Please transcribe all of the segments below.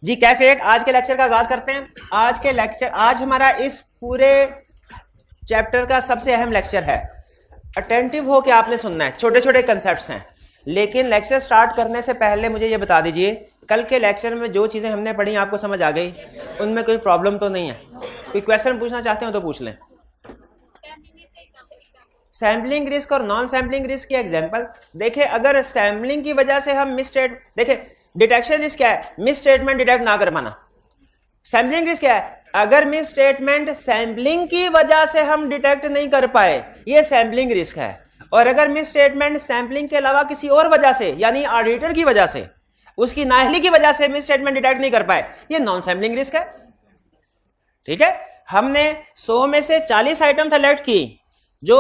जी cafe 8 आज के lecture का आगाज करते हैं। आज हमारा इस पूरे चैप्टर का सबसे अहम लेक्चर है। अटेंटिव हो के आपने सुनना है, छोटे छोटे कंसेप्ट्स हैं। लेकिन लेक्चर स्टार्ट करने से पहले मुझे ये बता दीजिए, कल के लेक्चर में जो चीज़ें हमने पढ़ी आपको समझ आ गई? उनमें कोई प्रॉब्लम तो नहीं है? कोई क्वेश्चन पूछना चाहते हो तो पूछ लें। सैम्पलिंग रिस्क और नॉन सैम्पलिंग रिस्क की एग्जांपल देखिए। अगर सैम्पलिंग की वजह से हम देखिए डिटेक्शन रिस्क क्या है? मिस स्टेटमेंट डिटेक्ट ना कर पाना। सैम्पलिंग रिस्क क्या है? अगर मिस स्टेटमेंट सैम्पलिंग की वजह से हम डिटेक्ट नहीं कर पाए, ये सैम्पलिंग रिस्क है। और अगर मिस स्टेटमेंट सैम्पलिंग के अलावा किसी और वजह से, यानी ऑडिटर की वजह से, उसकी नाअहली की वजह से मिस स्टेटमेंट डिटेक्ट नहीं कर पाए, ये नॉन सैम्पलिंग रिस्क है। ठीक है, हमने 100 में से 40 आइटम सेलेक्ट की। जो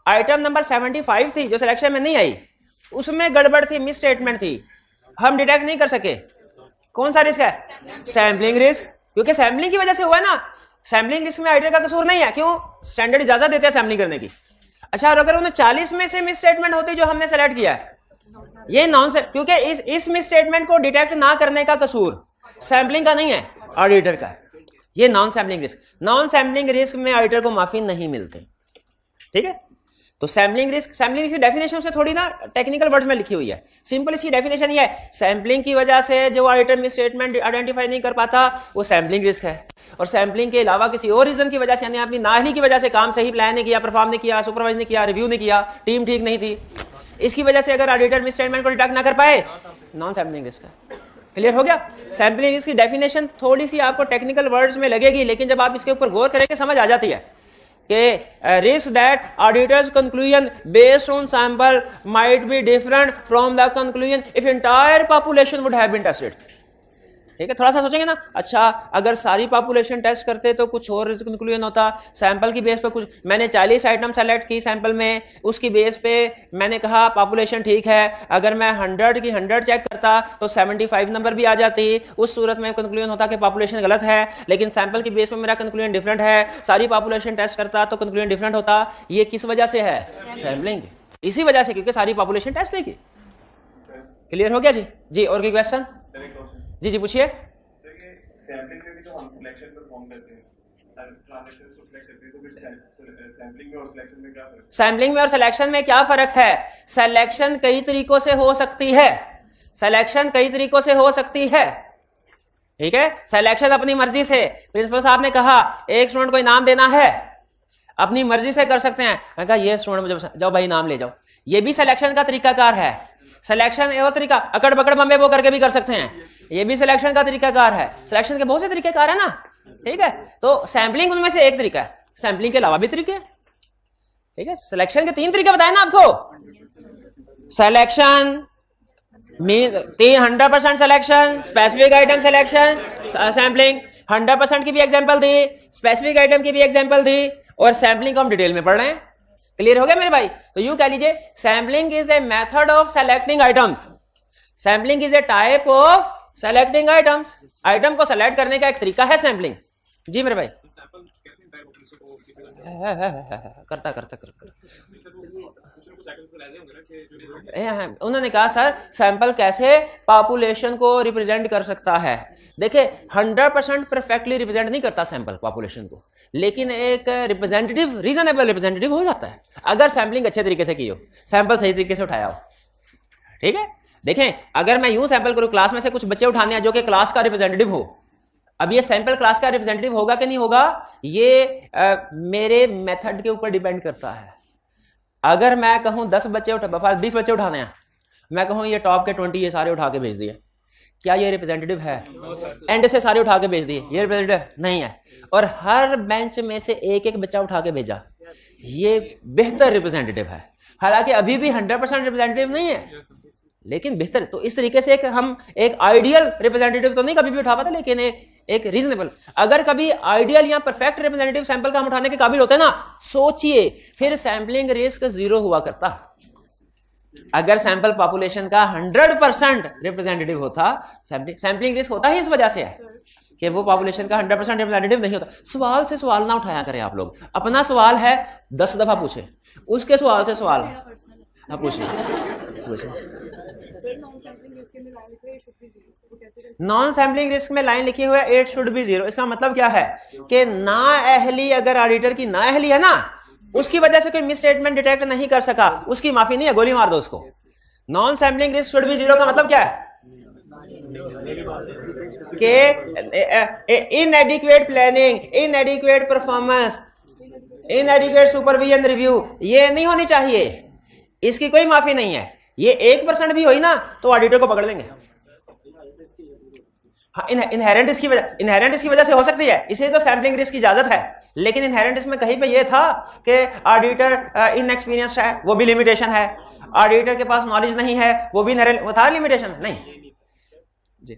आइटम नंबर 75 थी, जो सिलेक्शन में नहीं आई, उसमें गड़बड़ थी, मिस स्टेटमेंट थी, हम डिटेक्ट नहीं कर सके। कौन सा रिस्क है? सैम्पलिंग रिस्क, क्योंकि सैम्पलिंग की वजह से हुआ है ना। सैम्पलिंग रिस्क में ऑडिटर का कसूर नहीं है, क्यों? स्टैंडर्ड इजाजत देते हैं सैम्पलिंग करने की। अच्छा, और अगर उन्हें 40 में से मिस स्टेटमेंट होती जो हमने सेलेक्ट किया है, ये नॉन, क्योंकि इस मिस स्टेटमेंट को डिटेक्ट ना करने का कसूर सैम्पलिंग का नहीं है, ऑडिटर का। ये non sampling risk. Non sampling risk में ऑडिटर को माफी नहीं मिलती। ठीक है, तो सैम्पलिंग रिस्क की डेफिनेशन से थोड़ी ना टेक्निकल वर्ड्स में लिखी हुई है। सिंपल इसकी डेफिनेशन ये है, सैम्पलिंग की वजह से जो आइटम मिस स्टेटमेंट आइडेंटिफाई नहीं कर पाता, वो सैम्पलिंग रिस्क है। और सैम्पलिंग के अलावा किसी और रीजन की वजह से, यानी अपनी नाअहली की वजह से काम सही प्लान नहीं किया, परफॉर्म नहीं किया, सुपरवाइज नहीं किया, रिव्यू नहीं किया, टीम ठीक नहीं थी, इसकी वजह से अगर ऑडिटर मिस स्टेटमेंट को डिटेक्ट ना कर पाए, नॉन सैम्पलिंग रिस्क है। क्लियर हो गया? सैम्पलिंग रिस्क की डेफिनेशन थोड़ी सी आपको टेक्निकल वर्ड्स में लगेगी, लेकिन जब आप इसके ऊपर गौर करेंगे समझ आ जाती है कि risk that auditor's conclusion based on sample might be different from the conclusion if entire population would have been tested. ठीक है, थोड़ा सा सोचेंगे ना। अच्छा, अगर सारी पॉपुलेशन टेस्ट करते तो कुछ और कंक्लूजन होता। सैंपल की बेस पे कुछ, मैंने 40 आइटम सेलेक्ट की सैंपल में, उसकी बेस पे मैंने कहा पॉपुलेशन ठीक है। अगर मैं 100 की 100 चेक करता तो 75 नंबर भी आ जाती। उस सूरत में कंक्लूजन होता कि पॉपुलेशन गलत है, लेकिन सैंपल की बेस पे मेरा कंक्लूजन डिफरेंट है। सारी पॉपुलेशन टेस्ट करता तो कंक्लूजन डिफरेंट होता। ये किस वजह से है? सैंपलिंग। इसी वजह से, क्योंकि सारी पॉपुलेशन टेस्ट नहीं की। क्लियर हो गया जी? जी, और कोई क्वेश्चन? जी जी पूछिए। सैम्पलिंग में भी तो हम सिलेक्शन परफॉर्म करते हैं, ट्रांजैक्शंस को सिलेक्ट करते हैं, तो फिर सैम्पलिंग में और सिलेक्शन में क्या फर्क है? सैम्पलिंग में और सिलेक्शन में क्या फर्क है? सिलेक्शन कई तरीकों से हो सकती है। सिलेक्शन कई तरीकों से हो सकती है। ठीक है, सिलेक्शन अपनी मर्जी से, प्रिंसिपल साहब ने कहा एक स्टूडेंट को इनाम देना है, अपनी मर्जी से कर सकते हैं। मैं कहा ये स्टूडेंट मुझे जाओ भाई इनाम ले जाओ, ये भी सिलेक्शन का तरीकाकार है। सिलेक्शन एक तरीका, अकड़ बकड़ बम्बे वो करके भी कर सकते हैं, ये भी सिलेक्शन का तरीकाकार है। सिलेक्शन के बहुत से तरीकेकार है ना। ठीक है, तो सैम्पलिंग उनमें से एक तरीका है, सैम्पलिंग के अलावा भी तरीके हैं। ठीक है, सिलेक्शन के 3 तरीके बताए ना आपको। Selection mean 100% selection, specific item selection, sampling. 100% की भी एग्जांपल दी, स्पेसिफिक आइटम की भी एग्जांपल दी, और सैम्पलिंग को हम डिटेल में पढ़ रहे हैं। क्लियर हो गया मेरे भाई? तो यूं कह लीजिए, sampling is a method of selecting items. Sampling is a type of selecting items. Item को सेलेक्ट करने का एक तरीका है सैम्पलिंग। जी मेरे भाई। करता उन्होंने कहा सर सैंपल कैसे पॉपुलेशन को रिप्रेजेंट कर सकता है? देखिए 100% परफेक्टली रिप्रेजेंट नहीं करता सैंपल पॉपुलेशन को, लेकिन एक रिप्रेजेंटेटिव, रीजनेबल रिप्रेजेंटेटिव हो जाता है अगर सैम्पलिंग अच्छे तरीके से की हो, सैंपल सही तरीके से उठाया हो। ठीक है, देखें अगर मैं यूं सैंपल करूं, क्लास में से कुछ बच्चे उठाने हैं जो कि क्लास का रिप्रेजेंटेटिव हो, अब ये सैंपल क्लास का रिप्रेजेंटेटिव होगा कि नहीं होगा, ये मेरे मेथड के ऊपर डिपेंड करता है। अगर मैं कहूं 10 बच्चे 20 बच्चे उठाने हैं, मैं कहूं ये टॉप के 20 ये सारे उठा के भेज दिए, क्या ये रिप्रेजेंटेटिव है? एंड से सारे उठा के भेज दिए, ये रिप्रेजेंटेटिव नहीं है। और हर बेंच में से एक एक बच्चा उठा के भेजा, ये बेहतर रिप्रेजेंटेटिव है। हालांकि अभी भी 100% रिप्रेजेंटेटिव नहीं है, लेकिन बेहतर। तो इस तरीके से हम एक आइडियल रिप्रेजेंटेटिव तो नहीं कभी भी उठा पाते, लेकिन एक रीजनेबल। अगर कभी आइडियल या परफेक्ट रिप्रेजेंटेटिव सैंपल का हम उठाने के काबिल होते ना, सोचिए फिर सैंपलिंग रिस्क 0 हुआ करता। अगर सैंपल पॉपुलेशन का 100% रिप्रेजेंटेटिव होता, सैंपलिंग रिस्क होता ही इस वजह से है कि वो पॉपुलेशन का 100% रिप्रेजेंटेटिव नहीं होता। सवाल से सवाल ना उठाया करें आप लोग, अपना सवाल है 10 दफा पूछे, उसके सवाल से सवाल आप पूछिए। नॉन सैम्पलिंग रिस्क में लाइन लिखी हुई है इट शुड बी 0। इसका मतलब क्या है कि नाअहली, अगर ऑडिटर की नाअहली है ना, उसकी वजह से कोई मिस स्टेटमेंट डिटेक्ट नहीं कर सका, उसकी माफी नहीं है, गोली मार दो उसको। Non sampling risk should be 0 का मतलब क्या है कि इनएडिक्वेट प्लानिंग, इनएडिक्वेट परफॉर्मेंस, इनएडिक्वेट सुपरविजन रिव्यू, ये नहीं होनी चाहिए, इसकी कोई माफी नहीं है। ये 1% भी हुई ना तो ऑडिटर को पकड़ लेंगे। हाँ, इनहेरेंट रिस्क की वजह से हो सकती है, इसलिए तो सैम्पलिंग रिस्क की इजाजत है। लेकिन इनहेरेंट रिस्क में कहीं पे ये था कि ऑडिटर इनएक्सपीरियंस्ड है, वो भी लिमिटेशन है। ऑडिटर के पास नॉलेज नहीं है, वो भी इनहेरेंट, वो था लिमिटेशन नहीं जी।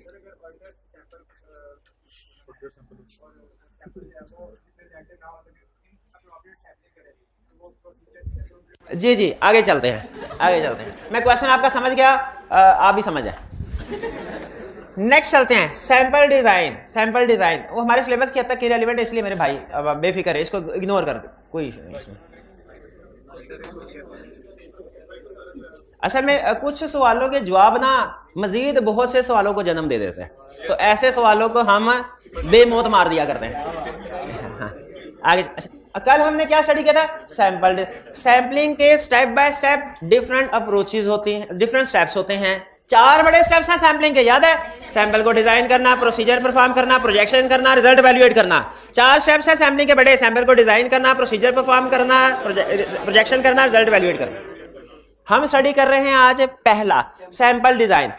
जी जी, आगे चलते हैं, मैं क्वेश्चन आपका समझ गया, आप भी समझ जाए। नेक्स्ट चलते हैं, सैंपल डिजाइन। वो हमारे सिलेबस की हद तक रिलेवेंट है, इसलिए मेरे भाई अब बेफिक्र है, इसको इग्नोर कर दो, कोई इशू नहीं इसमें। असल में कुछ सवालों के जवाब ना मजीद बहुत से सवालों को जन्म दे देते हैं, तो ऐसे सवालों को हम बेमौत मार दिया करते हैं। आगे कल हमने क्या स्टडी किया था? सैंपलिंग के step by step different approaches होती हैं, डिफरेंट स्टेप्स होते हैं। 4 बड़े स्टेप्स हैं सैंपलिंग के, याद है? सैंपल को डिजाइन करना, प्रोसीजर परफॉर्म करना, प्रोजेक्शन करना, रिजल्ट इवैल्यूएट करना। 4 स्टेप्स हैं सैंपलिंग के बड़े, सैंपल को डिजाइन करना, प्रोसीजर परफॉर्म करना, प्रोजेक्शन करना, रिजल्ट इवैल्यूएट करना। हम स्टडी कर रहे हैं आज पहला, सैंपल डिजाइन।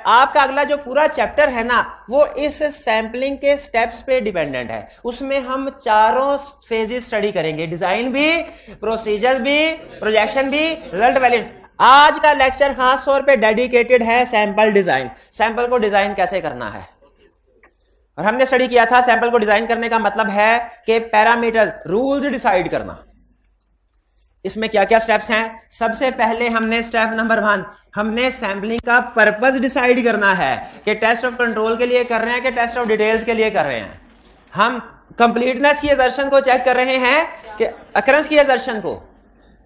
आपका अगला जो पूरा चैप्टर है ना, वो इस सैंपलिंग के स्टेप्स पे डिपेंडेंट है। उसमें हम 4 फेजेस स्टडी करेंगे, डिजाइन भी, प्रोसीजर भी, प्रोजेक्शन भी, रिजल्ट इवैल्यूएट। आज का लेक्चर खास तौर पे डेडिकेटेड है सैंपल डिजाइन, सैंपल को डिजाइन कैसे करना है। और हमने स्टडी किया था सैंपल को डिजाइन करने का मतलब है कि पैरामीटर, रूल्स डिसाइड करना। इसमें क्या क्या स्टेप्स हैं? सबसे पहले हमने स्टेप नंबर 1, हमने सैंपलिंग का पर्पस डिसाइड करना है कि टेस्ट ऑफ कंट्रोल के लिए कर रहे हैं कि टेस्ट ऑफ डिटेल्स के लिए कर रहे हैं। हम कंप्लीटनेस की असर्शन को चेक कर रहे हैं कि अकरेंस की असर्शन को।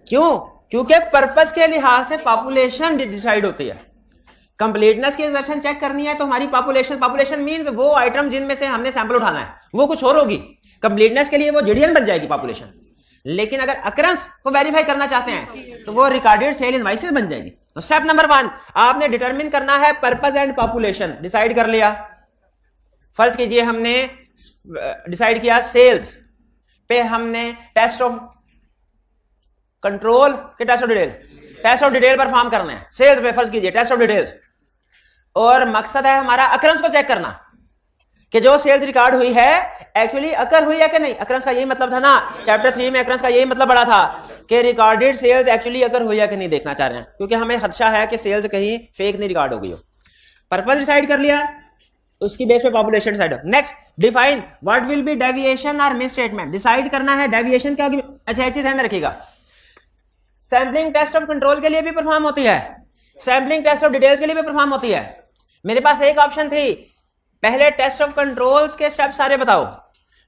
क्यों? क्योंकि पर्पस के लिहाज से पॉपुलेशन डिसाइड होती है। कंप्लीटनेस की असर्शन चेक करनी है तो हमारी पॉपुलेशन मींस वो आइटम जिनमें से हमने सैंपल उठाना है, वो कुछ और होगी। कंप्लीटनेस के लिए वो जीडीएन बन जाएगी पॉपुलेशन। लेकिन अगर अकरेंस को वेरीफाई करना चाहते हैं तो वो रिकॉर्डेड सेल इनवॉइसेस बन जाएगी। तो स्टेप नंबर 1 आपने डिटरमिन करना है पर्पस एंड पॉपुलेशन। डिसाइड कर लिया। फर्ज कीजिए हमने डिसाइड किया सेल्स पे, हमने टेस्ट ऑफ कंट्रोल के टेस्ट ऑफ डिटेल परफॉर्म करना है। सेल्स पे फर्ज कीजिए टेस्ट ऑफ डिटेल्स, और मकसद है हमारा अकरेंस को चेक करना कि जो सेल्स रिकॉर्ड हुई है एक्चुअली अकर हुई है कि नहीं। अकरेंस का यही मतलब था ना, चैप्टर 3 में अकरेंस का यही मतलब बड़ा था कि रिकॉर्डेड सेल्स एक्चुअली अकर हुई है कि नहीं देखना चाह रहे हैं, क्योंकि हमें खदशा है कि सेल्स कहीं फेक नहीं रिकॉर्ड हो गई हो। पर्पस डिसाइड कर लिया, उसकी बेस पे population decide. Next, define what will be deviation और मिस स्टेटमेंट। डिसाइड करना है डेविएशन क्या। अच्छा, एक चीज ध्यान में रखिएगा, सैंपलिंग टेस्ट ऑफ कंट्रोल के लिए भी परफॉर्म होती है, सैंपलिंग टेस्ट ऑफ डिटेल्स के लिए भी परफॉर्म होती है। मेरे पास एक ऑप्शन थी, पहले टेस्ट ऑफ कंट्रोल्स के स्टेप सारे बताओ,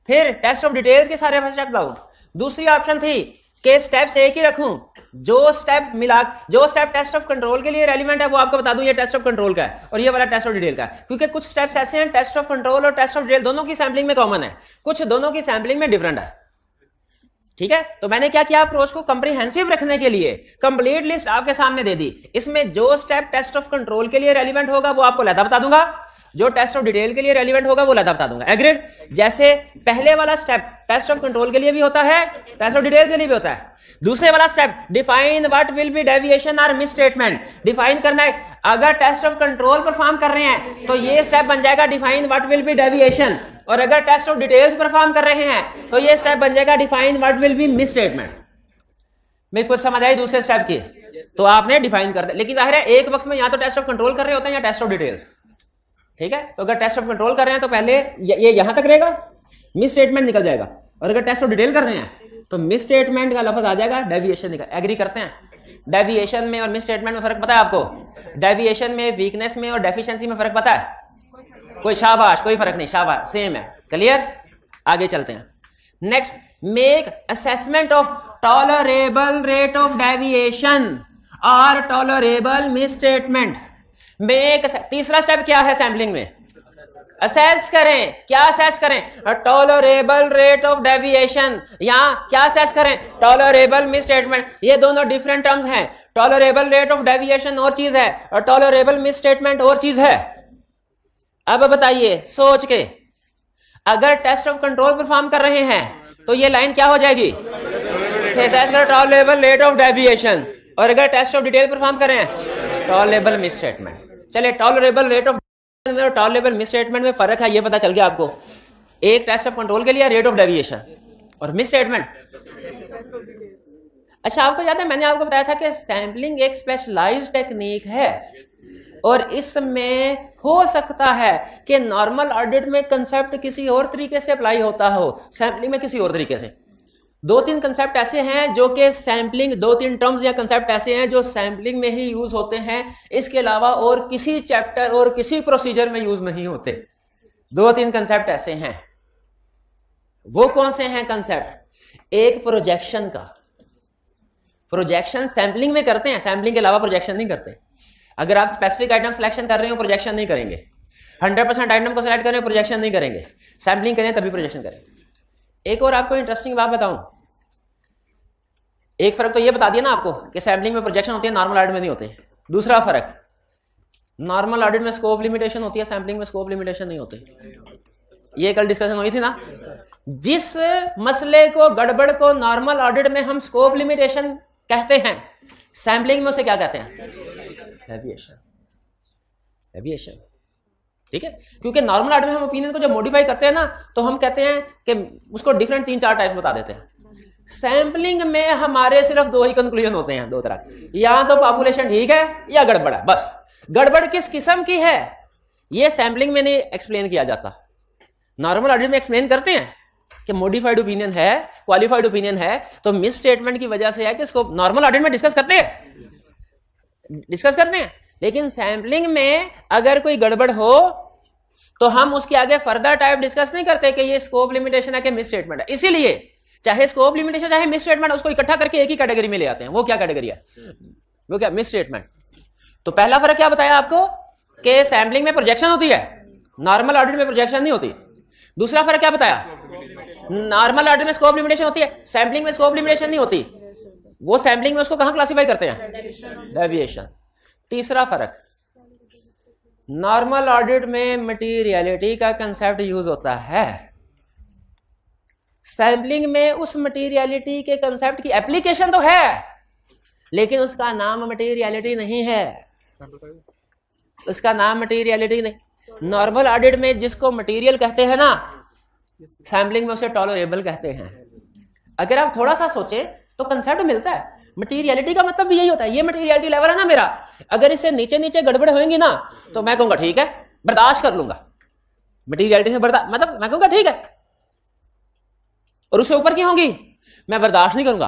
फिर टेस्ट ऑफ डिटेल्स के सारे स्टेप बताओ। दूसरी ऑप्शन थी कि स्टेप्स एक ही रखूं, जो स्टेप टेस्ट ऑफ कंट्रोल के लिए रेलिवेंट है वो आपको बता दूं, ये टेस्ट ऑफ कंट्रोल का है और ये वाला टेस्ट ऑफ डिटेल का है। क्योंकि कुछ स्टेप्स ऐसे हैं टेस्ट ऑफ कंट्रोल और टेस्ट ऑफ डिटेल दोनों की सैंपलिंग में कॉमन है, कुछ दोनों की सैंपलिंग में डिफरेंट है। ठीक है, तो मैंने क्या किया, अप्रोच को कंप्रीहेंसिव रखने के लिए कंप्लीट लिस्ट आपके सामने दे दी। इसमें जो स्टेप टेस्ट ऑफ कंट्रोल के लिए रेलिवेंट होगा वो आपको लहदा बता दूंगा, जो टेस्ट ऑफ डिटेल के लिए रेलिवेंट होगा वो लहदा बता दूंगा। एग्रीड? जैसे पहले वाला स्टेप टेस्ट ऑफ कंट्रोल के लिए भी होता है, टेस्ट ऑफ डिटेल के लिए भी होता है। दूसरे वाला step define what will be deviation और मिस स्टेटमेंट। डिफाइन करना है, अगर टेस्ट ऑफ कंट्रोल परफॉर्म कर रहे हैं तो ये स्टेप बन जाएगा define what will be deviation, और अगर टेस्ट ऑफ डिटेल्स परफॉर्म कर रहे हैं तो ये स्टेप बन जाएगा define what will be miss statement. मेरे कुछ समझ आई दूसरे स्टेप की? तो आपने डिफाइन कर दिया, लेकिन जाहिर है एक वक्त में या तो टेस्ट ऑफ कंट्रोल कर रहे होते हैं या टेस्ट ऑफ डिटेल्स। ठीक है, तो अगर टेस्ट ऑफ कंट्रोल कर रहे हैं तो पहले ये यहां तक रहेगा, मिस स्टेटमेंट निकल जाएगा, और अगर टेस्ट ऑफ डिटेल कर रहे हैं तो मिस स्टेटमेंट का लफ्ज आ जाएगा, डेविएशन निकल। एग्री करते हैं? डेविएशन में और मिस स्टेटमेंट में फर्क पता है आपको? डेविएशन में, वीकनेस में और डेफिशिएंसी में फर्क पता है? कोई शाबाश, कोई फर्क नहीं, शाबाश, सेम है। क्लियर? आगे चलते हैं। Next, make assessment of tolerable rate of deviation और टॉलरेबल मिस स्टेटमेंट। मेक, तीसरा स्टेप क्या है सैम्पलिंग में? असेस करें। क्या असेस करें? Tolerable rate of deviation. यहां क्या असेस करें? Tolerable misstatement. ये दोनों डिफरेंट टर्म्स हैं। टॉलरेबल रेट ऑफ डेविएशन और चीज है और टॉलरेबल मिसस्टेटमेंट और चीज है। अब बताइए सोच के, अगर टेस्ट ऑफ कंट्रोल परफॉर्म कर रहे हैं तो ये लाइन क्या हो जाएगी? असेस करें टॉलरेबल रेट ऑफ डेविएशन, और अगर टेस्ट ऑफ डिटेल परफॉर्म करें टॉलरेबल मिसस्टेटमेंट। चलिए टॉलरेबल रेट ऑफ और टॉलरेबल मिसस्टेटमेंट में फर्क है, ये पता चल गया आपको। एक टेस्ट ऑफ कंट्रोल के लिए रेट ऑफ डेविएशन और मिसस्टेटमेंट। अच्छा, आपको याद है मैंने आपको बताया था कि सैम्पलिंग एक स्पेशलाइज्ड टेक्निक है और इसमें हो सकता है कि नॉर्मल ऑडिट में कंसेप्ट किसी और तरीके से अप्लाई होता हो, सैम्पलिंग में किसी और तरीके से। दो तीन कंसेप्ट ऐसे हैं जो कि सैम्पलिंग, दो तीन टर्म्स या कंसेप्ट ऐसे हैं जो सैम्पलिंग में ही यूज होते हैं, इसके अलावा और किसी चैप्टर और किसी प्रोसीजर में यूज नहीं होते। दो तीन कंसेप्ट ऐसे हैं। वो कौन से हैं कंसेप्ट? एक प्रोजेक्शन का। प्रोजेक्शन सैम्पलिंग में करते हैं, सैम्पलिंग के अलावा प्रोजेक्शन नहीं करते। अगर आप स्पेसिफिक आइटम सिलेक्शन कर रहे हो प्रोजेक्शन नहीं करेंगे। 100% आइटम को सिलेक्ट करें प्रोजेक्शन नहीं करेंगे। सैम्पलिंग करें तभी प्रोजेक्शन करें। एक और आपको इंटरेस्टिंग बात बताऊं, एक फर्क तो ये बता दिया ना आपको कि सैम्पलिंग में प्रोजेक्शन होती है, नॉर्मल ऑडिट में नहीं होते। दूसरा फर्क, नॉर्मल ऑडिट में स्कोप लिमिटेशन होती है, सैम्पलिंग में स्कोप लिमिटेशन नहीं होती। ये कल डिस्कशन हुई थी ना। जिस मसले को, गड़बड़ को नॉर्मल ऑडिट में हम स्कोप लिमिटेशन कहते हैं, सैम्पलिंग में उसे क्या कहते हैं? डेविएशन। डेविएशन, ठीक है। क्योंकि नॉर्मल ऑडिट में हम ओपिनियन को जब मॉडिफाई करते हैं ना तो हम कहते हैं कि उसको डिफरेंट 3-4 टाइप्स बता देते हैं। सैम्पलिंग में हमारे सिर्फ दो ही कंक्लूजन होते हैं, दो तरह। या तो पॉपुलेशन ठीक है या गड़बड़ है, बस। गड़बड़ किस किस्म की है ये सैम्पलिंग में नहीं एक्सप्लेन किया जाता। नॉर्मल ऑडिट में एक्सप्लेन करते हैं कि मॉडिफाइड ओपिनियन है, क्वालिफाइड ओपिनियन है, तो मिस स्टेटमेंट की वजह से है कि इसको नॉर्मल ऑडिट में डिस्कस करते हैं। लेकिन सैम्पलिंग में अगर कोई गड़बड़ हो तो हम उसके आगे फर्दर टाइप डिस्कस नहीं करते कि ये स्कोप लिमिटेशन है कि मिस स्टेटमेंट है। इसीलिए चाहे स्कोप लिमिटेशन चाहे मिस स्टेटमेंट, उसको इकट्ठा करके एक ही कैटेगरी में ले आते हैं। वो क्या कैटेगरी है? वो क्या? Miss statement. तो पहला फर्क क्या बताया आपको कि सैम्पलिंग में प्रोजेक्शन होती है, नॉर्मल ऑडिट में प्रोजेक्शन नहीं होती। दूसरा फर्क क्या बताया? नॉर्मल ऑडिट में स्कोप लिमिटेशन होती है, सैम्पलिंग में स्कोप लिमिटेशन नहीं होती। वो सैम्पलिंग में उसको कहां क्लासिफाई करते हैं? डेविएशन। तीसरा फर्क, नॉर्मल ऑडिट में मटीरियलिटी का कंसेप्ट यूज होता है, सैम्पलिंग में उस मटीरियलिटी के कंसेप्ट की एप्लीकेशन तो है लेकिन उसका नाम मटीरियलिटी नहीं है। उसका नाम मटीरियलिटी नहीं। नॉर्मल ऑडिट में जिसको मटीरियल कहते हैं ना, सैम्पलिंग में उसे टॉलरेबल कहते हैं। अगर आप थोड़ा सा सोचें तो कंसेप्ट मिलता है। मटीरियलिटी का मतलब भी यही होता है, ये मटीरियलिटी लेवल है ना मेरा, अगर इससे नीचे नीचे गड़बड़ होंगी ना तो मैं कहूंगा ठीक है, बर्दाश्त कर लूंगा। मटीरियलिटी से बर्दाश्त मतलब मैं कहूंगा ठीक है, और उससे ऊपर की होंगी मैं बर्दाश्त नहीं करूंगा।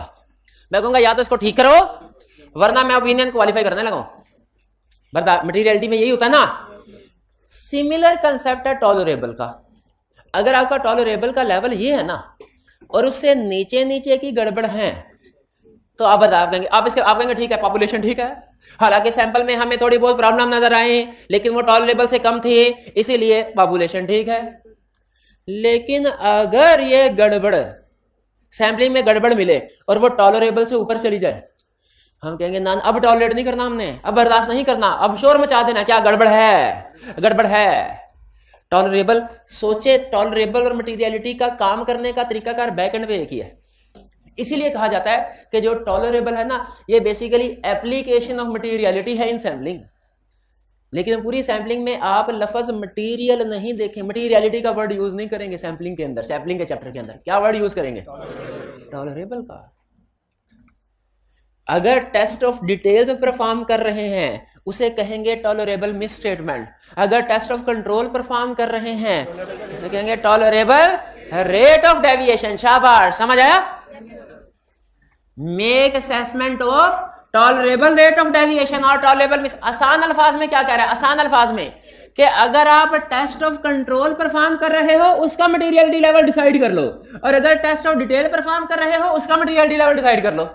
मैं कहूंगा या तो इसको ठीक करो वरना मैं ओपिनियन क्वालिफाई करने लगाऊं। बर्दाश्त मटीरियलिटी में यही होता है ना। सिमिलर कंसेप्ट है टॉलरेबल का। अगर आपका टॉलरेबल का लेवल ये है ना और उससे नीचे नीचे की गड़बड़ है तो आप बर्दाश्त करेंगे। आप कहेंगे ठीक है, पॉपुलेशन ठीक है, हालांकि सैंपल में हमें थोड़ी बहुत प्रॉब्लम नजर आई लेकिन वो टॉलरेबल से कम थी इसीलिए पॉपुलेशन ठीक है। लेकिन अगर ये गड़बड़ सैंपलिंग में गड़बड़ मिले और वो टॉलरेबल से ऊपर चली जाए, हम कहेंगे ना अब टॉलरेट नहीं करना हमने, अब बर्दाश्त नहीं करना, अब शोर मचा देना, क्या गड़बड़ है, गड़बड़ है। टॉलरेबल सोचे, टॉलरेबल और मटीरियलिटी का काम करने का तरीकाकार बैक एंड पे एक ही है। इसीलिए कहा जाता है कि जो टॉलरेबल है ना ये बेसिकली एप्लीकेशन ऑफ मटीरियलिटी है इन सैम्पलिंग। लेकिन पूरी सैम्पलिंग में आप लफ्ज मटीरियल नहीं देखें, मटीरियलिटी का वर्ड यूज नहीं करेंगे सैम्पलिंग के अंदर। सैम्पलिंग के चैप्टर के अंदर क्या वर्ड यूज करेंगे? टॉलरेबल का। अगर टेस्ट ऑफ डिटेल्स परफॉर्म कर रहे हैं उसे कहेंगे टॉलरेबल मिस स्टेटमेंट। अगर टेस्ट ऑफ कंट्रोल परफॉर्म कर रहे हैं उसे कहेंगे टॉलरेबल रेट ऑफ डेविएशन। शाबाश, समझ आया? Make assessment of tolerable rate of deviation और टॉलरेबल मिस। आसान अल्फाज में क्या कह रहा है? आसान अल्फाज में कि अगर आप टेस्ट ऑफ कंट्रोल परफॉर्म कर रहे हो उसका मटीरियलिटी लेवल डिसाइड कर लो, और अगर टेस्ट ऑफ डिटेल परफॉर्म कर रहे हो उसका मटीरियलिटी लेवल डिसाइड कर लो।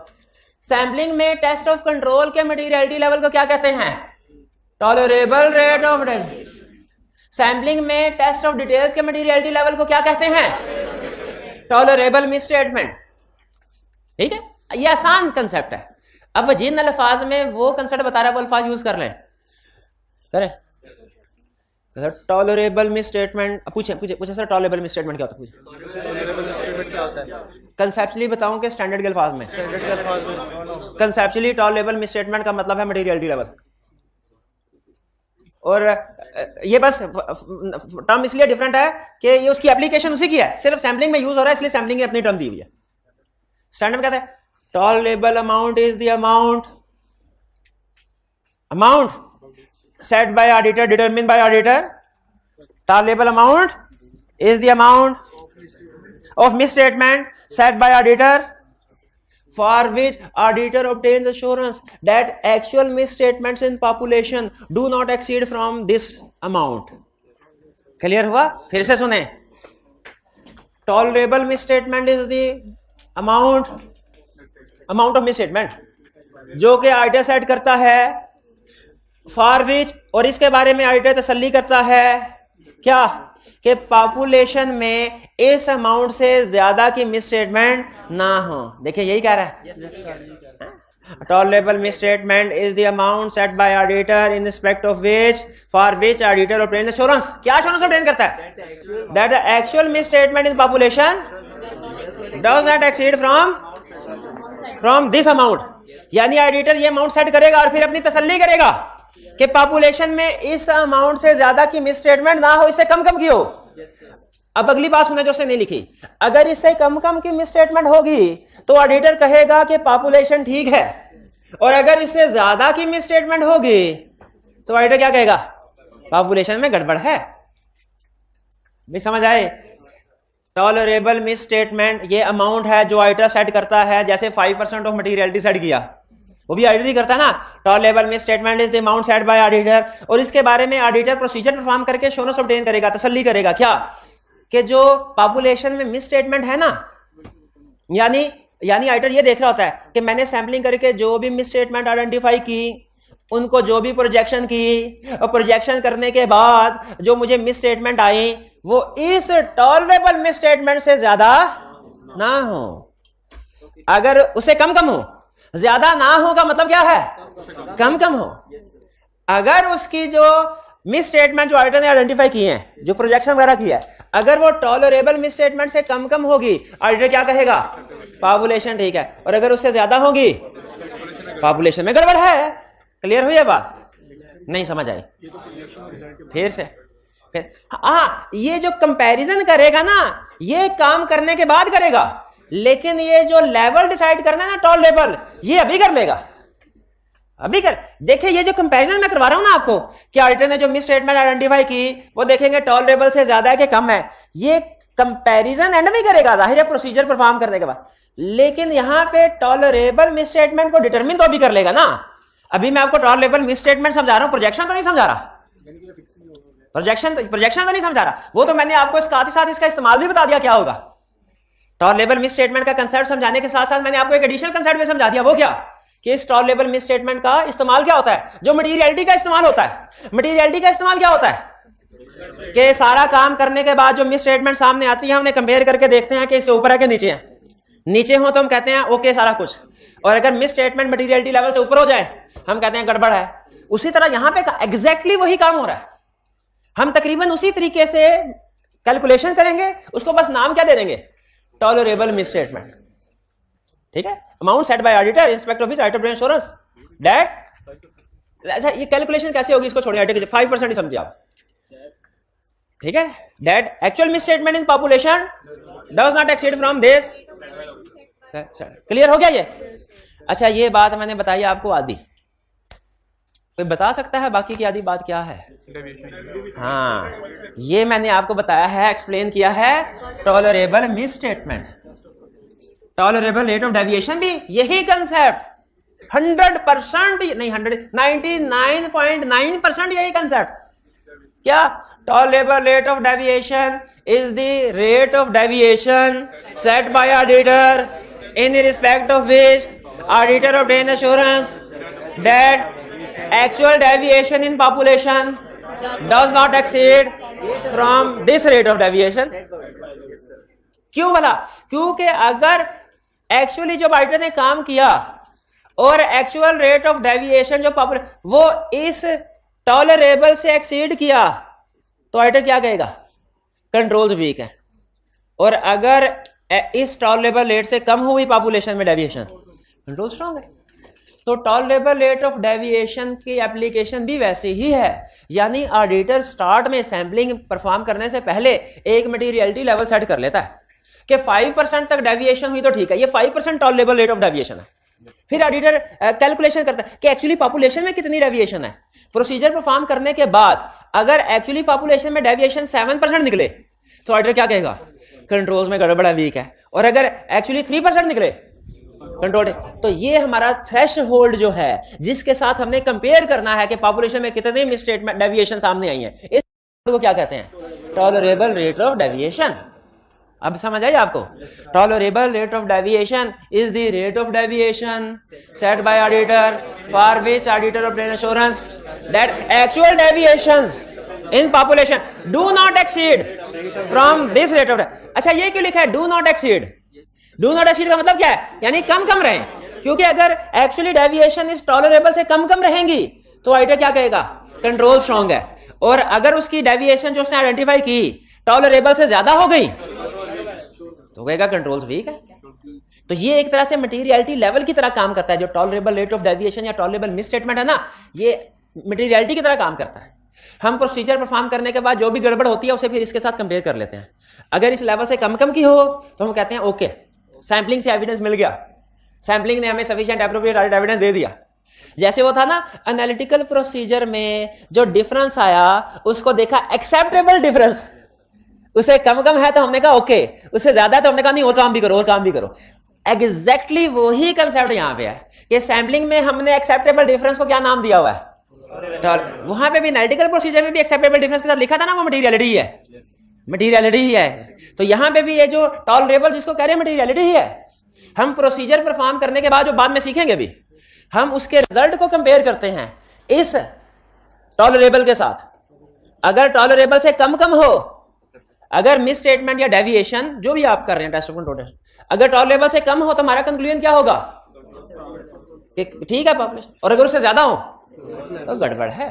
सैम्पलिंग में टेस्ट ऑफ कंट्रोल के मटीरियलिटी लेवल को क्या कहते हैं? टॉलरेबल रेट ऑफ सैम्पलिंग में टेस्ट ऑफ डिटेल्स के मटेरियलिटी लेवल को क्या कहते हैं? Tolerable misstatement. ठीक है, ये आसान कंसेप्ट है। अब जिन अल्फाज में वो कंसेप्ट बता रहा है वो अल्फाज यूज कर लें, करें। टॉलरेबल मिसस्टेटमेंट, पूछे सर टॉलरेबल मिसस्टेटमेंट क्या होता है? कंसेप्चुअली बताऊं कि स्टैंडर्ड के अल्फाज में? कंसेप्चुअली टॉलरेबल मिसस्टेटमेंट का मतलब है मटेरियलिटी लेवल, और ये बस टर्म इसलिए डिफरेंट है कि ये उसकी एप्लीकेशन उसी की है, सिर्फ सैम्पलिंग में यूज हो रहा है, इसलिए सैम्पलिंग की अपनी टर्म दी हुई है। स्टैंडर्ड कहता है tolerable amount is the amount set by auditor, determined by auditor. Tolerable amount is the amount of misstatement set by auditor for which auditor obtains assurance that actual misstatements in population do not exceed from this amount. Clear हुआ? फिर से सुने। Tolerable misstatement is the amount of misstatement जो कि auditor set करता है for which, और इसके बारे में ऑडिटर तसल्ली करता है क्या कि पॉपुलेशन में इस अमाउंट से ज्यादा की मिसस्टेटमेंट ना हो। देखिए यही कह रहा है, tolerable misstatement is the amount set bye auditor in respect of which for which auditor obtain assurance. क्या एश्योरेंस ऑब्टेन करता है? That the actual misstatement in population does not exceed from this amount. यानी auditor ये amount set करेगा और फिर अपनी तसल्ली करेगा कि पॉपुलेशन में इस अमाउंट से ज्यादा की मिसस्टेटमेंट ना हो, इससे कम की हो। अब अगली बात सुने जो उसने नहीं लिखी, अगर इससे कम की मिसस्टेटमेंट होगी तो ऑडिटर कहेगा कि पॉपुलेशन ठीक है, और अगर इससे ज्यादा की मिसस्टेटमेंट होगी तो ऑडिटर क्या कहेगा? पॉपुलेशन में गड़बड़ है। भी समझ आए? टॉलरेबल मिसस्टेटमेंट ये अमाउंट है जो ऑडिटर सेट करता है, जैसे 5% ऑफ मटेरियलिटी सेट किया, वो भी ऑडिटर ही करता है ना। Tolerable misstatement is the amount set bye auditor, और इसके बारे में ऑडिटर प्रोसीजर परफॉर्म करके एश्योरेंस ऑब्टेन करेगा, तसल्ली करेगा क्या कि जो पॉपुलेशन में मिसस्टेटमेंट है ना, यानी ऑडिटर ये देख रहा होता है कि मैंने सैंपलिंग करके जो भी मिसस्टेटमेंट आइडेंटिफाई की, उनको जो भी प्रोजेक्शन की, और प्रोजेक्शन करने के बाद जो मुझे मिसस्टेटमेंट आई वो इस टॉलरेबल मिसस्टेटमेंट से ज्यादा ना हो। अगर उसे कम हो, ज्यादा ना हो का मतलब क्या है? कम हो। अगर उसकी जो मिसस्टेटमेंट जो ऑडिटर ने आइडेंटिफाई किए हैं, जो प्रोजेक्शन वगैरह की है, अगर वो टॉलरेबल मिसस्टेटमेंट से कम होगी, ऑडिटर क्या कहेगा? पॉपुलेशन ठीक है। और अगर उससे ज्यादा होगी, पॉपुलेशन में गड़बड़ है। क्लियर हुई है बात? नहीं समझ आई? फिर से ये जो कंपैरिजन करेगा ना, ये काम करने के बाद करेगा, लेकिन ये जो लेवल डिसाइड करना है ना टॉलरेबल, ये अभी कर लेगा, अभी कर। देखिए ये जो कंपैरिजन मैं करवा रहा हूं ना आपको कि ऑडिटर ने जो मिसस्टेटमेंट आइडेंटिफाई की वो देखेंगे टॉलरेबल से ज्यादा है कि कम है, ये कंपैरिजन एंड में करेगा, जाहिर है प्रोसीजर परफॉर्म करने के बाद। लेकिन यहां पे टॉलरेबल मिसस्टेटमेंट को डिटरमिन तो अभी कर लेगा ना। अभी मैं आपको टॉलरेबल मिसस्टेटमेंट समझा रहा हूं, प्रोजेक्शन तो नहीं समझा रहा, प्रोजेक्शन तो नहीं समझा रहा। वो तो मैंने आपको साथ ही साथ इसका इस्तेमाल भी बता दिया क्या होगा। टॉलरेबल मिसस्टेटमेंट का कंसेप्ट समझाने के साथ साथ मैंने आपको एक एडिशनल कंसेप्ट भी समझा दिया। वो क्या कि इस टॉलरेबल मिसस्टेटमेंट का इस्तेमाल क्या होता है? जो मटेरियलिटी का इस्तेमाल होता है। मटेरियलिटी का इस्तेमाल क्या होता है कि सारा काम करने के बाद जो मिसस्टेटमेंट सामने आती है, हमने कंपेयर करके देखते हैं कि इससे ऊपर है कि नीचे है। नीचे हो तो हम कहते हैं ओके सारा कुछ, और अगर मिसस्टेटमेंट मटेरियलिटी लेवल से ऊपर हो जाए हम कहते हैं गड़बड़ है। उसी तरह यहां पे एग्जैक्टली वही काम हो रहा है। हम तकरीबन उसी तरीके से कैलकुलेशन करेंगे, उसको बस नाम क्या दे देंगे? Tolerable misstatement. ठीक है, amount set bye auditor in respect of which auditor obtain assurance that. अच्छा ये कैलकुलेशन कैसे होगी इसको छोड़िए, 5% ही समझिए आप। ठीक है, that actual misstatement in population does not exceed from this. Clear हो गया ये? अच्छा ये बात मैंने बताई आपको आधी, कोई बता सकता है बाकी की आधी बात क्या है? हाँ ये मैंने आपको बताया है, एक्सप्लेन किया है tolerable misstatement, tolerable rate of deviation भी यही कंसेप्ट 100% नहीं 99.9% यही कंसेप्ट। क्या? Tolerable rate of deviation is the rate of deviation set bye auditor in respect of which auditor obtain assurance that actual deviation in population does not exceed from this rate of deviation. क्यों बोला? क्योंकि अगर actually जो auditor ने काम किया और actual rate of deviation जो वो इस टॉलरेबल से एक्सीड किया तो ऑडिटर क्या कहेगा? कंट्रोल्स वीक है। और अगर इस टॉलरेबल रेट से कम हुई पॉपुलेशन में डेविएशन, कंट्रोल स्ट्रांग है। तो टॉलरेबल रेट ऑफ डेविएशन की एप्लीकेशन भी वैसे ही है, यानी ऑडिटर स्टार्ट में सैंपलिंग परफॉर्म करने से पहले एक मटेरियलिटी लेवल सेट कर लेता है कि 5% तक डेविएशन हुई तो ठीक है, ये 5% टॉलरेबल रेट ऑफ डेविएशन है। फिर ऑडिटर कैलकुलेशन करता है कि एक्चुअली पॉपुलेशन में कितनी डेविएशन है। प्रोसीजर परफॉर्म करने के बाद अगर एक्चुअली पॉपुलेशन में डेविएशन 7% निकले तो ऑडिटर क्या कहेगा? कंट्रोल्स में गड़बड़ वीक है। और अगर एक्चुअली 3% निकले कंट्रोल। तो ये हमारा थ्रेशहोल्ड जो है जिसके साथ हमने कंपेयर करना है कि पॉपुलेशन में कितने मिसस्टेटमेंट डेविएशन सामने आई है, इस को क्या कहते हैं? Tolerable rate of deviation. अब समझ आई आपको? Tolerable rate of deviation is the rate of deviation set bye auditor for which auditor obtain assurance that actual deviations in population do not exceed from this rate of. अच्छा, ये क्यों लिखा है do not exceed? Do not exceed का मतलब क्या है? यानी कम कम रहे, क्योंकि अगर एक्चुअली डेविएशन इस टॉलरेबल से कम कम रहेंगी तो ऑडिटर क्या कहेगा? कंट्रोल स्ट्रांग है। और अगर उसकी डेविएशन जो उसने आइडेंटिफाई की टॉलरेबल से ज्यादा हो गई तो कहेगा कंट्रोल्स वीक है। तो ये एक तरह से मटेरियलिटी लेवल की तरह काम करता है। जो टॉलरेबल रेट ऑफ डेविएशन या टॉलरेबल मिसस्टेटमेंट है ना, ये मटेरियलिटी की तरह काम करता है। हम प्रोसीजर परफॉर्म करने के बाद जो भी गड़बड़ होती है उसे फिर इसके साथ कंपेयर कर लेते हैं। अगर इस लेवल से कम कम की हो तो हम कहते हैं ओके, सैंपलिंग से एविडेंस मिल गया, सैंपलिंग ने हमें सफिशिएंट एप्रोप्रिएट एविडेंस दे दिया। जैसे वो था ना एनालिटिकल प्रोसीजर में जो डिफरेंस आया उसको देखा एक्सेप्टेबल डिफरेंस, उसे कम कम है तो हमने कहा ओके, उससे ज्यादा है तो हमने कहा नहीं और काम भी करो और काम भी करो। एग्जैक्टली वही कंसेप्ट यहां पे है कि सैंपलिंग में हमने एक्सेप्टेबल डिफरेंस को क्या नाम दिया हुआ है? वहां पे भी एनालिटिकल प्रोसीजर में भी एक्सेप्टेबल डिफरेंस के साथ लिखा था ना, वो मटेरियलिटी ही है, मटेरियलिटी ही है। तो यहां पे भी ये जो टॉलरेबल जिसको कह रहे हैं मटेरियलिटी ही है। हम प्रोसीजर परफॉर्म करने के बाद जो बाद में सीखेंगे भी, हम उसके रिजल्ट को कंपेयर करते हैं इस टॉलरेबल के साथ। अगर टॉलरेबल से कम कम हो, अगर मिस स्टेटमेंट या डेविएशन जो भी आप कर रहे हैं टेस्ट ऑफ कंट्रोल, अगर टॉलरेबल से कम हो तो हमारा कंक्लूजन क्या होगा? ठीक है पॉपुलेशन। और अगर उससे ज्यादा हो तो गड़बड़ है।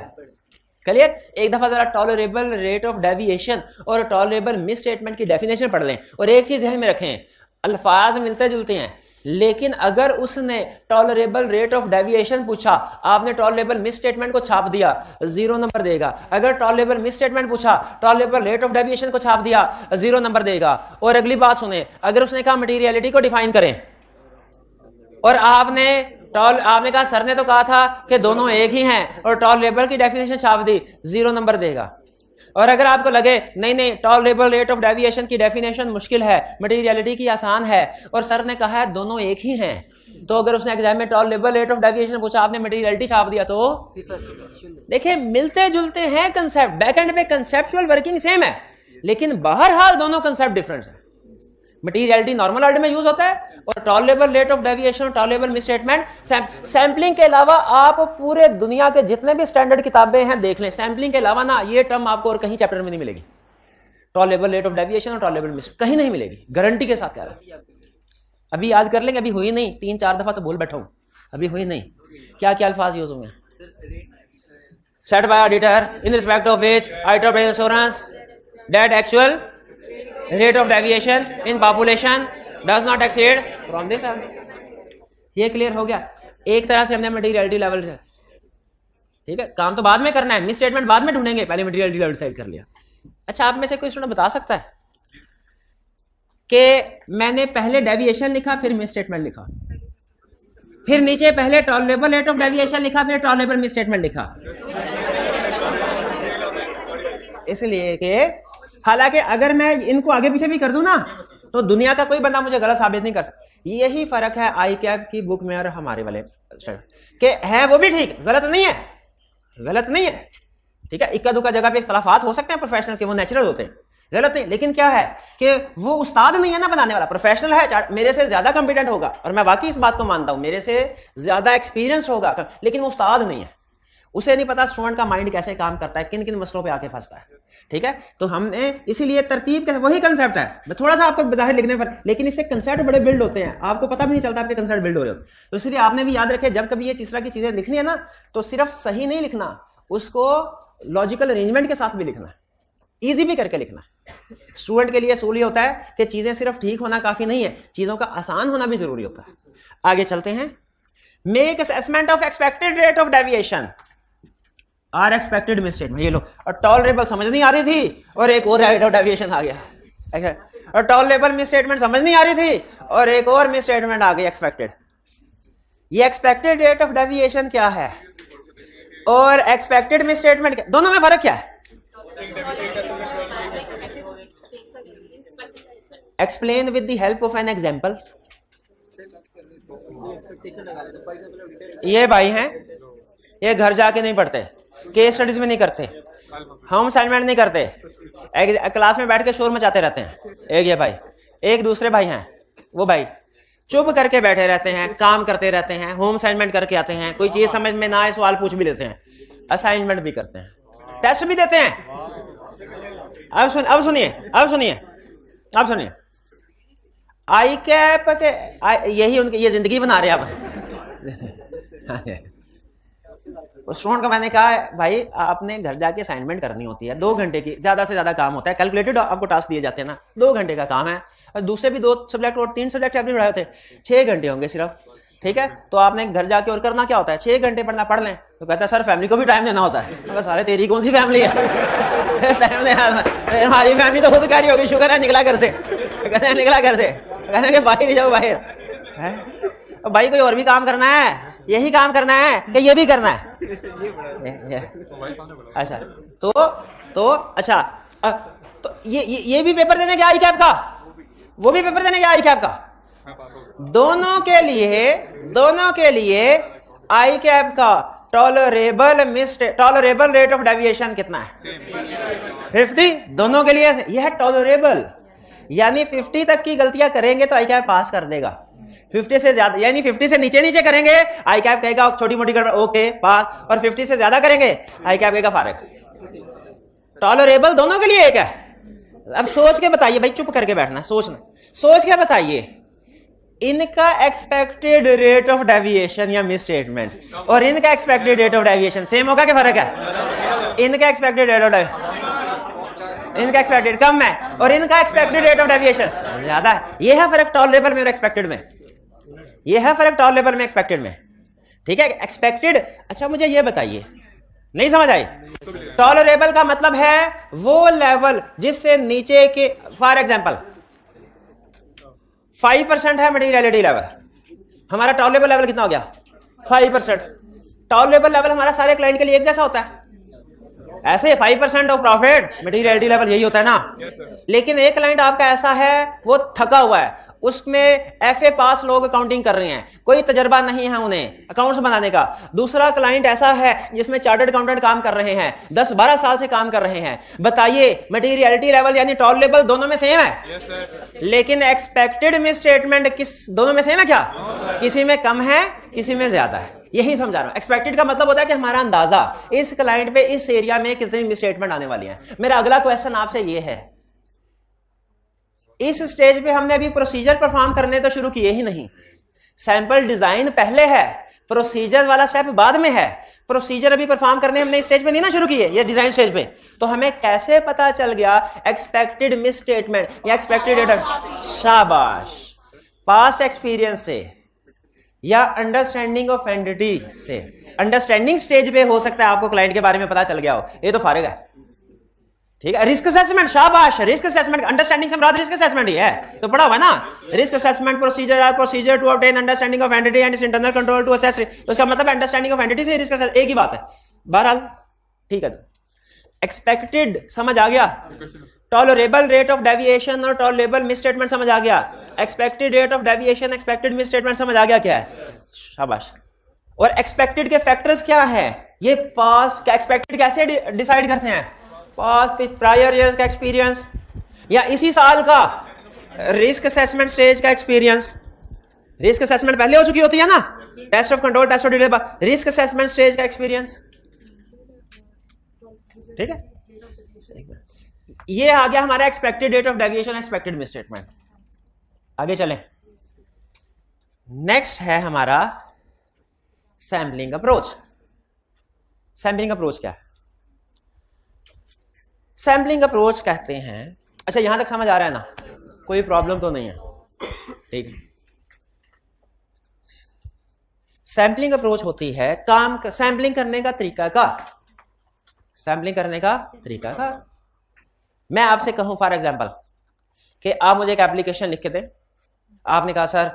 क्लियर? एक दफा जरा टॉलरेबल रेट ऑफ डेविएशन और टॉलरेबल मिस स्टेटमेंट की डेफिनेशन पढ़ लें। और एक चीज ध्यान में रखें, अल्फाज मिलते जुलते हैं, लेकिन अगर उसने टॉलरेबल रेट ऑफ डेविएशन पूछा, आपने टॉलरेबल मिस स्टेटमेंट को छाप दिया, 0 नंबर देगा। अगर टॉलरेबल मिस स्टेटमेंट पूछा, टॉलरेबल रेट ऑफ डेविएशन को छाप दिया, 0 नंबर देगा। और अगली बात सुने, अगर उसने कहा मटेरियलिटी को डिफाइन करें और आपने कहा सर ने तो कहा था कि दोनों एक ही हैं और टॉलरेबल की डेफिनेशन छाप दी, 0 नंबर देगा। और अगर आपको लगे नहीं टॉलरेबल रेट ऑफ डेविएशन की डेफिनेशन मुश्किल है, मटेरियलिटी की आसान है और सर ने कहा है दोनों एक ही हैं, तो अगर उसने एग्जाम में टॉलरेबल रेट ऑफ डेविएशन पूछा, आपने मटेरियलिटी छाप दिया तो देखिए मिलते जुलते हैं कंसेप्ट, बैक एंड पे कंसेप्चुअल वर्किंग सेम है, लेकिन बहरहाल दोनों कंसेप्ट डिफरेंट है। मटेरियलिटी नॉर्मल ऑर्डर में यूज होता है और टॉलरेबल रेट ऑफ डेविएशन और टॉलरेबल मिसस्टेटमेंट सैंपलिंग के अलावा आप पूरे दुनिया के जितने भी स्टैंडर्ड किताबें हैं देख लें, सैंपलिंग के अलावा ना ये टर्म आपको और कहीं चैप्टर में नहीं मिलेगी। टॉलरेबल रेट ऑफ डेविएशन और टॉलरेबल मिस कहीं नहीं मिलेगी, गारंटी के साथ कह रहा है। अभी याद कर लेंगे, अभी हुई नहीं, 3-4 दफा तो बोल बैठा हूं, अभी हुई नहीं। क्या क्या अल्फाज यूज होंगे? Set bye auditor in respect of which auditor obtain assurance that actual rate of deviation in population does not exceed from this. ये क्लियर हो गया? एक तरह से हमने मटेरियलिटी लेवल, ठीक है, काम तो बाद में करना है, मिस स्टेटमेंट बाद में ढूंढेंगे, पहले मटेरियलिटी लेवल डिसाइड कर लिया। अच्छा, आप में से कोई स्टूडेंट बता सकता है कि मैंने पहले डेविएशन लिखा फिर मिस स्टेटमेंट लिखा, फिर नीचे पहले टॉलरेबल रेट ऑफ डेविएशन लिखा फिर टॉलरेबल मिस स्टेटमेंट लिखा? इसलिए कि हालांकि अगर मैं इनको आगे पीछे भी कर दूं ना तो दुनिया का कोई बंदा मुझे गलत साबित नहीं कर सकता। यही फर्क है आई कैप की बुक में और हमारे वाले के है, वो भी ठीक, गलत नहीं है, गलत नहीं है, ठीक है। इक्का दुक्का जगह पे इख्तलाफात हो सकते हैं प्रोफेशनल्स के, वो नेचुरल होते हैं, गलत नहीं। लेकिन क्या है कि वो उस्ताद नहीं है ना बनाने वाला, प्रोफेशनल है, मेरे से ज्यादा कॉम्पिटेंट होगा और मैं वाकई इस बात को मानता हूं, मेरे से ज्यादा एक्सपीरियंस होगा, लेकिन वो उस्ताद नहीं है। उसे नहीं पता स्टूडेंट का माइंड कैसे काम करता है, किन किन मसलों पे आके फंसता है। ठीक है, तो हमने इसीलिए तरतीब के वही कंसेप्ट है, मैं थोड़ा सा आपको बाहर लिखने पर, लेकिन इससे कंसेप्ट बड़े बिल्ड होते हैं, आपको पता भी नहीं चलता आपके कंसेप्ट बिल्ड हो रहे हो। तो इसलिए आपने भी याद रखे, जब कभी ये इस तरह की चीजें लिखनी है ना, तो सिर्फ सही नहीं लिखना, उसको लॉजिकल अरेंजमेंट के साथ भी लिखना, ईजी भी करके लिखना। स्टूडेंट के लिए असूल ये होता है कि चीजें सिर्फ ठीक होना काफी नहीं है, चीजों का आसान होना भी जरूरी होता है। आगे चलते हैं। Make assessment of expected rate of deviation or expected misstatement. ये लो, और टॉलरेबल समझ नहीं आ रही थी और एक और रेट ऑफ डेविएशन आ गया, और टॉलरेबल मिसस्टेटमेंट समझ नहीं आ रही थी और एक और मिसस्टेटमेंट आ गई एक्सपेक्टेड। ये एक्सपेक्टेड रेट ऑफ डेविएशन क्या है और एक्सपेक्टेड मिसस्टेटमेंट क्या, दोनों में फर्क क्या है? Explain with the help of an example. ये भाई हैं, ये घर जाके नहीं पढ़ते, केस स्टडीज में नहीं करते, होम असाइनमेंट नहीं करते, क्लास में बैठ के शोर मचाते रहते हैं। एक ये भाई, एक दूसरे भाई हैं, वो भाई चुप करके बैठे रहते हैं, काम करते रहते हैं, होम असाइनमेंट करके आते हैं, कोई चीज समझ में ना आए सवाल पूछ भी लेते हैं, असाइनमेंट भी करते हैं, टेस्ट भी देते हैं। अब सुनिए आई कैप के यही उनकी ये जिंदगी बना रहे अब। स्टूडेंट को मैंने कहा भाई आपने घर जाके असाइनमेंट करनी होती है, 2 घंटे की ज्यादा से ज्यादा काम होता है, कैलकुलेटेड आपको टास्क दिए जाते हैं ना, 2 घंटे का काम है, और दूसरे भी 2 सब्जेक्ट और 3 सब्जेक्ट आपने पढ़ाए होते हैं, 6 घंटे होंगे सिर्फ। ठीक है, तो आपने घर जाके और करना क्या होता है, 6 घंटे पढ़ लें। तो कहता है सर फैमिली को भी टाइम देना होता है। तो सारे तेरी कौन सी फैमिली है टाइम देना, हमारी फैमिली तो खुद कह रही होगी शुक्र है निकला घर से, कहते हैं निकला घर से, कहते हैं बाहर ही जाओ बाहर है? भाई कोई और भी काम करना है, यही काम करना है कि ये भी करना है? अच्छा अच्छा तो ये भी पेपर देने गया आई कैप का, वो भी पेपर देने गया आई कैप का, दोनों के लिए आई कैप का टॉलरेबल रेट ऑफ डेविएशन कितना है? 50। दोनों के लिए यह है टॉलरेबल, यानी 50 तक की गलतियां करेंगे तो आई कैप पास कर देगा, 50 से ज्यादा यानी 50 से नीचे करेंगे आई कैप कहेगा छोटी मोटी गड़बड़ ओके पास, और 50 से ज्यादा करेंगे आई कैप कहेगा फारिग। टॉलरेबल दोनों के लिए एक है। अब सोच के बताइए भाई, चुप करके बैठना, सोच के बताइए, इनका एक्सपेक्टेड रेट ऑफ डेविएशन या मिस स्टेटमेंट और इनका expected rate of deviation same होगा कि फर्क है? इनका एक्सपेक्टेड रेट ऑफ इनका एक्सपेक्टेड कम है और इनका एक्सपेक्टेड रेट ऑफ डेविएशन ज्यादा है। यह है फर्क टॉलरेबल में और एक्सपेक्टेड में, यह है फर्क टॉलरेबल में एक्सपेक्टेड में। ठीक है, एक्सपेक्टेड। अच्छा मुझे यह बताइए, नहीं समझ आई? टॉलरेबल का मतलब है वो लेवल जिससे नीचे के, फॉर एग्जांपल 5% है मटीरियलिटी लेवल, हमारा टॉलरेबल लेवल कितना हो गया? 5%। टॉलरेबल लेवल हमारा सारे क्लाइंट के लिए एक जैसा होता है, ऐसे 5% ऑफ प्रॉफिट मटीरियलिटी लेवल यही होता है ना। लेकिन एक क्लाइंट आपका ऐसा है वो थका हुआ है, उसमें FA पास लोग अकाउंटिंग कर रहे हैं, कोई तजर्बा नहीं है उन्हें अकाउंट्स बनाने का। दूसरा क्लाइंट ऐसा है जिसमें चार्टर्ड अकाउंटेंट काम कर रहे हैं, 10-12 साल से काम कर रहे हैं। बताइए मटीरियलिटी लेवल यानी टॉलरेबल दोनों में सेम है, लेकिन एक्सपेक्टेड मिस स्टेटमेंट किस दोनों में सेम है क्या? किसी में कम है, किसी में ज्यादा है। यही समझा रहा हूं। एक्सपेक्टेड का मतलब होता है कि हमारा अंदाजा इस क्लाइंट पे इस एरिया में कितनी मिस स्टेटमेंट आने वाली है। मेरा अगला क्वेश्चन आपसे ये है, इस स्टेज पे हमने अभी प्रोसीजर परफॉर्म करने तो शुरू किए ही नहीं, सैंपल डिजाइन पहले है, प्रोसीजर वाला स्टेप बाद में है। प्रोसीजर अभी परफॉर्म करने हमने स्टेज पे नहीं ना शुरू किए, ये डिजाइन स्टेज पे। तो हमें कैसे पता चल गया एक्सपेक्टेड मिस स्टेटमेंट या एक्सपेक्टेड रेट? शाबाश, पास्ट एक्सपीरियंस से या अंडरस्टैंडिंग ऑफ एंटिटी से। अंडरस्टैंडिंग स्टेज पे हो सकता है आपको क्लाइंट के बारे में पता चल गया हो, ये तो फारिग है। ठीक है, रिस्क असेसमेंट, शाबाश, रिस्क असेसमेंट, अंडरस्टैंडिंग से मुराद रिस्क असेसमेंट ही है, तो पढ़ा हुआ है ना। Risk assessment procedure to obtain understanding of entity and internal control to assess, तो इसका मतलब अंडरस्टैंडिंग ऑफ एंटिटी से रिस्क असेस एक ही बात है। बहरहाल ठीक है, एक्सपेक्टेड समझ आ गया, टॉलरेबल रेट ऑफ डेविएशन और टॉलरेबल मिस स्टेटमेंट समझ आ गया, expected rate of deviation expected miss statement समझ आ गया क्या है? शाबाश। और एक्सपेक्टेड के फैक्टर्स क्या है? ये पास्ट का एक्सपेक्टेड कैसे डिसाइड करते हैं? पास्ट प्रायर ईयर का एक्सपीरियंस या इसी साल का रिस्क असेसमेंट स्टेज का एक्सपीरियंस। रिस्क असेसमेंट पहले हो चुकी होती है ना, test of control, test of detail, risk assessment stage का एक्सपीरियंस। ठीक है, ये आ गया हमारा expected rate of deviation, expected misstatement. आगे चलें, नेक्स्ट है हमारा सैम्पलिंग अप्रोच। सैम्पलिंग अप्रोच क्या है? सैम्पलिंग अप्रोच कहते हैं, अच्छा यहां तक समझ आ रहा है ना, कोई प्रॉब्लम तो नहीं है, ठीक है। सैम्पलिंग अप्रोच होती है काम सैम्पलिंग करने का तरीका का, सैम्पलिंग करने का तरीका का। मैं आपसे कहूं फॉर एग्जांपल कि आप मुझे एक एप्लीकेशन लिख के दें, आपने कहा सर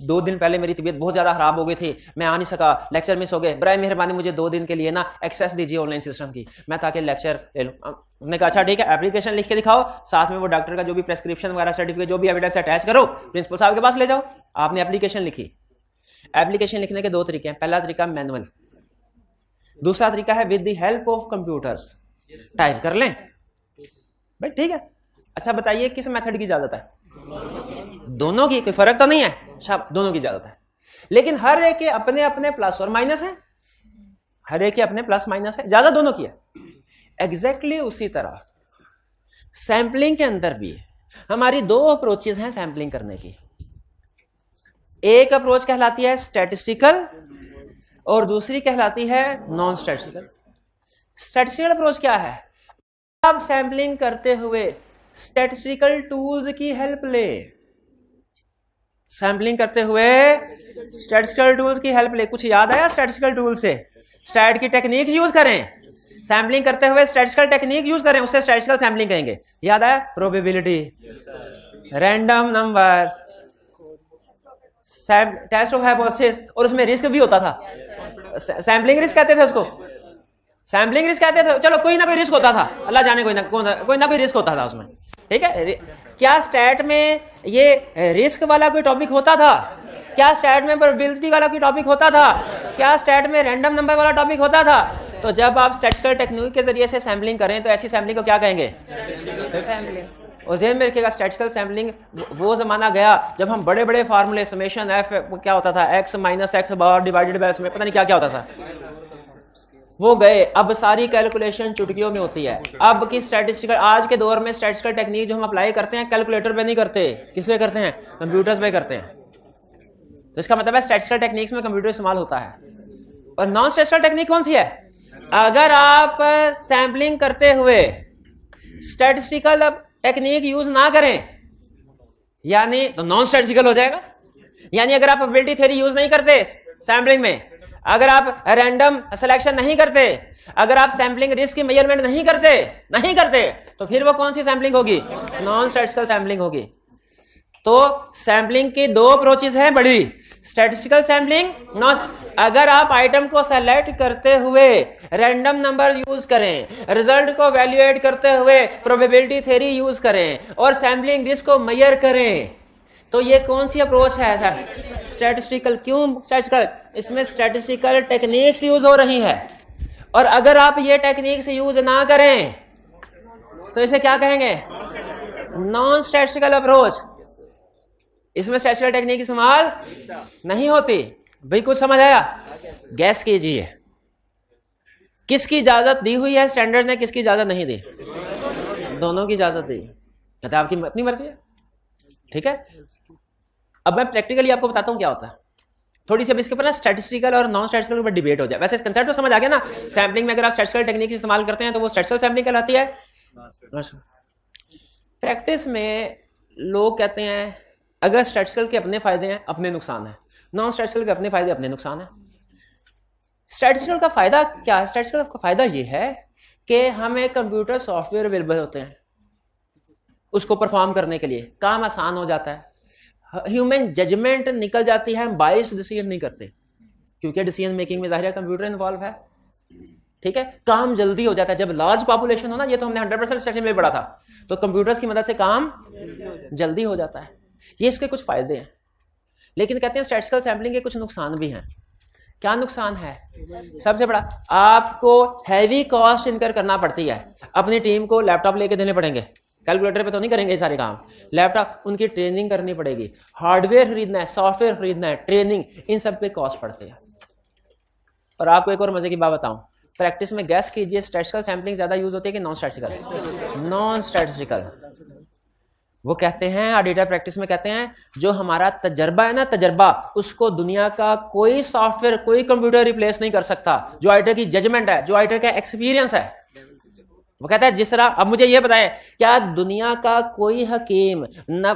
2 दिन पहले मेरी तबीयत बहुत ज्यादा खराब हो गई थी, मैं आ नहीं सका, लेक्चर मिस हो गए, बराए मेहरबानी मुझे 2 दिन के लिए ना एक्सेस दीजिए ऑनलाइन सिस्टम की, मैं ताकि लेक्चर ले लूं। हमने कहा अच्छा ठीक है, एप्लीकेशन लिख के दिखाओ, साथ में वो डॉक्टर का जो भी प्रेस्क्रिप्शन वगैरह सर्टिफिकेट जो भी एविडेंस अटैच करो, प्रिंसिपल साहब के पास ले जाओ। आपने एप्लीकेशन लिखी। एप्लीकेशन लिखने के 2 तरीके हैं, पहला तरीका मैनुअल, दूसरा तरीका है with the help of computers, type कर लें भाई, ठीक है। अच्छा बताइए किस मेथड की इजाजत है? दोनों की, कोई फर्क तो नहीं है, सब दोनों की इजाजत है, लेकिन हर एक के अपने अपने प्लस और माइनस है, हर एक के अपने प्लस माइनस है, इजाजत दोनों की है। एग्जैक्टली उसी तरह सैंपलिंग के अंदर भी हमारी 2 अप्रोचेस हैं सैंपलिंग करने की। एक अप्रोच कहलाती है स्टैटिस्टिकल और दूसरी कहलाती है नॉन स्टैटिस्टिकल। स्टैटिस्टिकल अप्रोच क्या है? आप सैंपलिंग करते हुए स्टैटिस्टिकल टूल्स की हेल्प ले, सैंपलिंग करते हुए स्टैटिस्टिकल टूल्स की हेल्प ले। कुछ याद आया स्टैटिस्टिकल टूल से? स्टैट की टेक्निक यूज करें, सैंपलिंग करते हुए स्टैटिस्टिकल टेक्निक यूज करें, उससे स्टैटिस्टिकल सैंपलिंग कहेंगे। याद आया? Probability, random number, test of hypothesis, और उसमें रिस्क भी होता था, सैंपलिंग रिस्क कहते थे उसको, सैंपलिंग रिस्क कहते थे। चलो कोई ना कोई रिस्क होता था, अल्लाह जाने कोई ना कोई रिस्क होता था उसमें, ठीक है। क्या स्टैट में ये रिस्क वाला कोई टॉपिक होता था? क्या स्टैट में प्रोबेबिलिटी वाला कोई टॉपिक होता था? क्या स्टैट में रैंडम नंबर वाला टॉपिक होता था? तो जब आप स्टैटिस्टिकल टेक्निक के जरिए से सैंपलिंग करें तो ऐसी सैंपलिंग को क्या कहेंगे? सैंपलिंग। और जेन में रखिएगा स्टैटिस्टिकल सैंपलिंग वो जमाना गया जब हम बड़े बड़े फार्मूले, समेशन एफ क्या होता था, x minus x bar divided by इसमें पता नहीं क्या क्या होता था, वो गए। अब सारी कैलकुलेशन चुटकियों में होती है। अब की स्टैटिस्टिकल, आज के दौर में स्टैटिस्टिकल टेक्निक जो हम अप्लाई करते हैं कैलकुलेटर पे नहीं करते, किस पे करते हैं? कंप्यूटर्स पे करते हैं। तो इसका मतलब है स्टैटिस्टिकल टेक्निक्स में कंप्यूटर इस्तेमाल होता है। और नॉन स्टैटिस्टिकल टेक्निक कौन सी है? अगर आप सैंपलिंग करते हुए स्टैटिस्टिकल टेक्निक यूज ना करें यानी तो नॉन स्टैटिस्टिकल हो जाएगा। यानी अगर आप प्रोबेबिलिटी थ्योरी यूज नहीं करते सैंपलिंग में, अगर आप रैंडम सिलेक्शन नहीं करते, अगर आप सैंपलिंग रिस्क की मेजरमेंट नहीं करते तो फिर वो कौन सी सैंपलिंग होगी? नॉन स्टैटिस्टिकल सैंपलिंग होगी। तो सैंपलिंग की 2 अप्रोचेस हैं बड़ी, स्टैटिस्टिकल सैंपलिंग, नॉन। अगर आप आइटम को सेलेक्ट करते हुए रैंडम नंबर यूज करें, रिजल्ट को वैल्यूएट करते हुए प्रोबेबिलिटी थ्योरी यूज करें और सैंपलिंग रिस्क को मेजर करें, तो ये कौन सी अप्रोच है सर? स्टैटिस्टिकल। क्यों स्टैटिस्टिकल? इसमें स्टैटिस्टिकल टेक्निक्स यूज हो रही है। और अगर आप ये टेक्निक्स यूज ना करें तो इसे क्या कहेंगे? Non statistical approach. इसमें स्टैटिस्टिकल टेक्निक इस्तेमाल नहीं होती। भाई कुछ समझ आया? गैस कीजिए किसकी इजाजत दी हुई है स्टैंडर्ड ने, किसकी इजाजत नहीं दी? दोनों की इजाजत दी। कहते आपकी अपनी मर्जी है, ठीक है। अब मैं प्रैक्टिकली आपको बताता हूं क्या होता है। थोड़ी सी अब इसके ऊपर ना स्टैटिस्टिकल और नॉन स्टैटिस्टिकल के ऊपर डिबेट हो जाए। वैसे इस कंसेप्ट तो समझ आ गया ना, सैंपलिंग में अगर आप स्टैटिस्टिकल टेक्निक इस्तेमाल करते हैं तो वो स्टैटिस्टिकल सैंपलिंग कहलाती है। प्रैक्टिस में लोग कहते हैं अगर स्टैटिस्टिकल के अपने फायदे हैं अपने नुकसान है, नॉन स्टैटिस्टिकल के अपने फायदे अपने नुकसान है। स्टैटिस्टिकल का फायदा क्या है? स्टैटिस्टिकल का फायदा ये है कि हमें कंप्यूटर सॉफ्टवेयर अवेलेबल होते हैं उसको परफॉर्म करने के लिए, काम आसान हो जाता है, ह्यूमन जजमेंट निकल जाती है, हम बाइस डिसीजन नहीं करते क्योंकि डिसीजन मेकिंग में जाहिर है कंप्यूटर इन्वॉल्व है, ठीक है। काम जल्दी हो जाता है। जब लार्ज पॉपुलेशन हो ना, ये तो हमने 100% स्टैटिस्टिक्स में पढ़ा था, तो कंप्यूटर्स की मदद से काम जल्दी हो जाता है। ये इसके कुछ फायदे हैं। लेकिन कहते हैं स्टैटिस्टिकल सैंपलिंग के कुछ नुकसान भी हैं। क्या नुकसान है? सबसे बड़ा, आपको हैवी कॉस्ट इनकर करना पड़ती है। अपनी टीम को लैपटॉप लेके देने पड़ेंगे, कैलकुलेटर पे तो नहीं करेंगे ये सारे काम, लैपटॉप, उनकी ट्रेनिंग करनी पड़ेगी, हार्डवेयर खरीदना है, सॉफ्टवेयर खरीदना है, ट्रेनिंग, इन सब पे कॉस्ट पड़ती है। और आपको एक और मजे की बात बताऊं, प्रैक्टिस में गैस कीजिए, स्टैटिस्टिकल सैम्पलिंग ज्यादा यूज होती है कि नॉन स्टैटिस्टिकल? Non statistical. वो कहते हैं ऑडिटर प्रैक्टिस में कहते हैं जो हमारा तजर्बा है ना, तजर्बा, उसको दुनिया का कोई सॉफ्टवेयर, कोई कंप्यूटर रिप्लेस नहीं कर सकता। जो ऑडिटर की जजमेंट है, जो ऑडिटर का एक्सपीरियंस है, वो कहता है जिस तरह, अब मुझे ये बताएं, क्या दुनिया का कोई हकीम न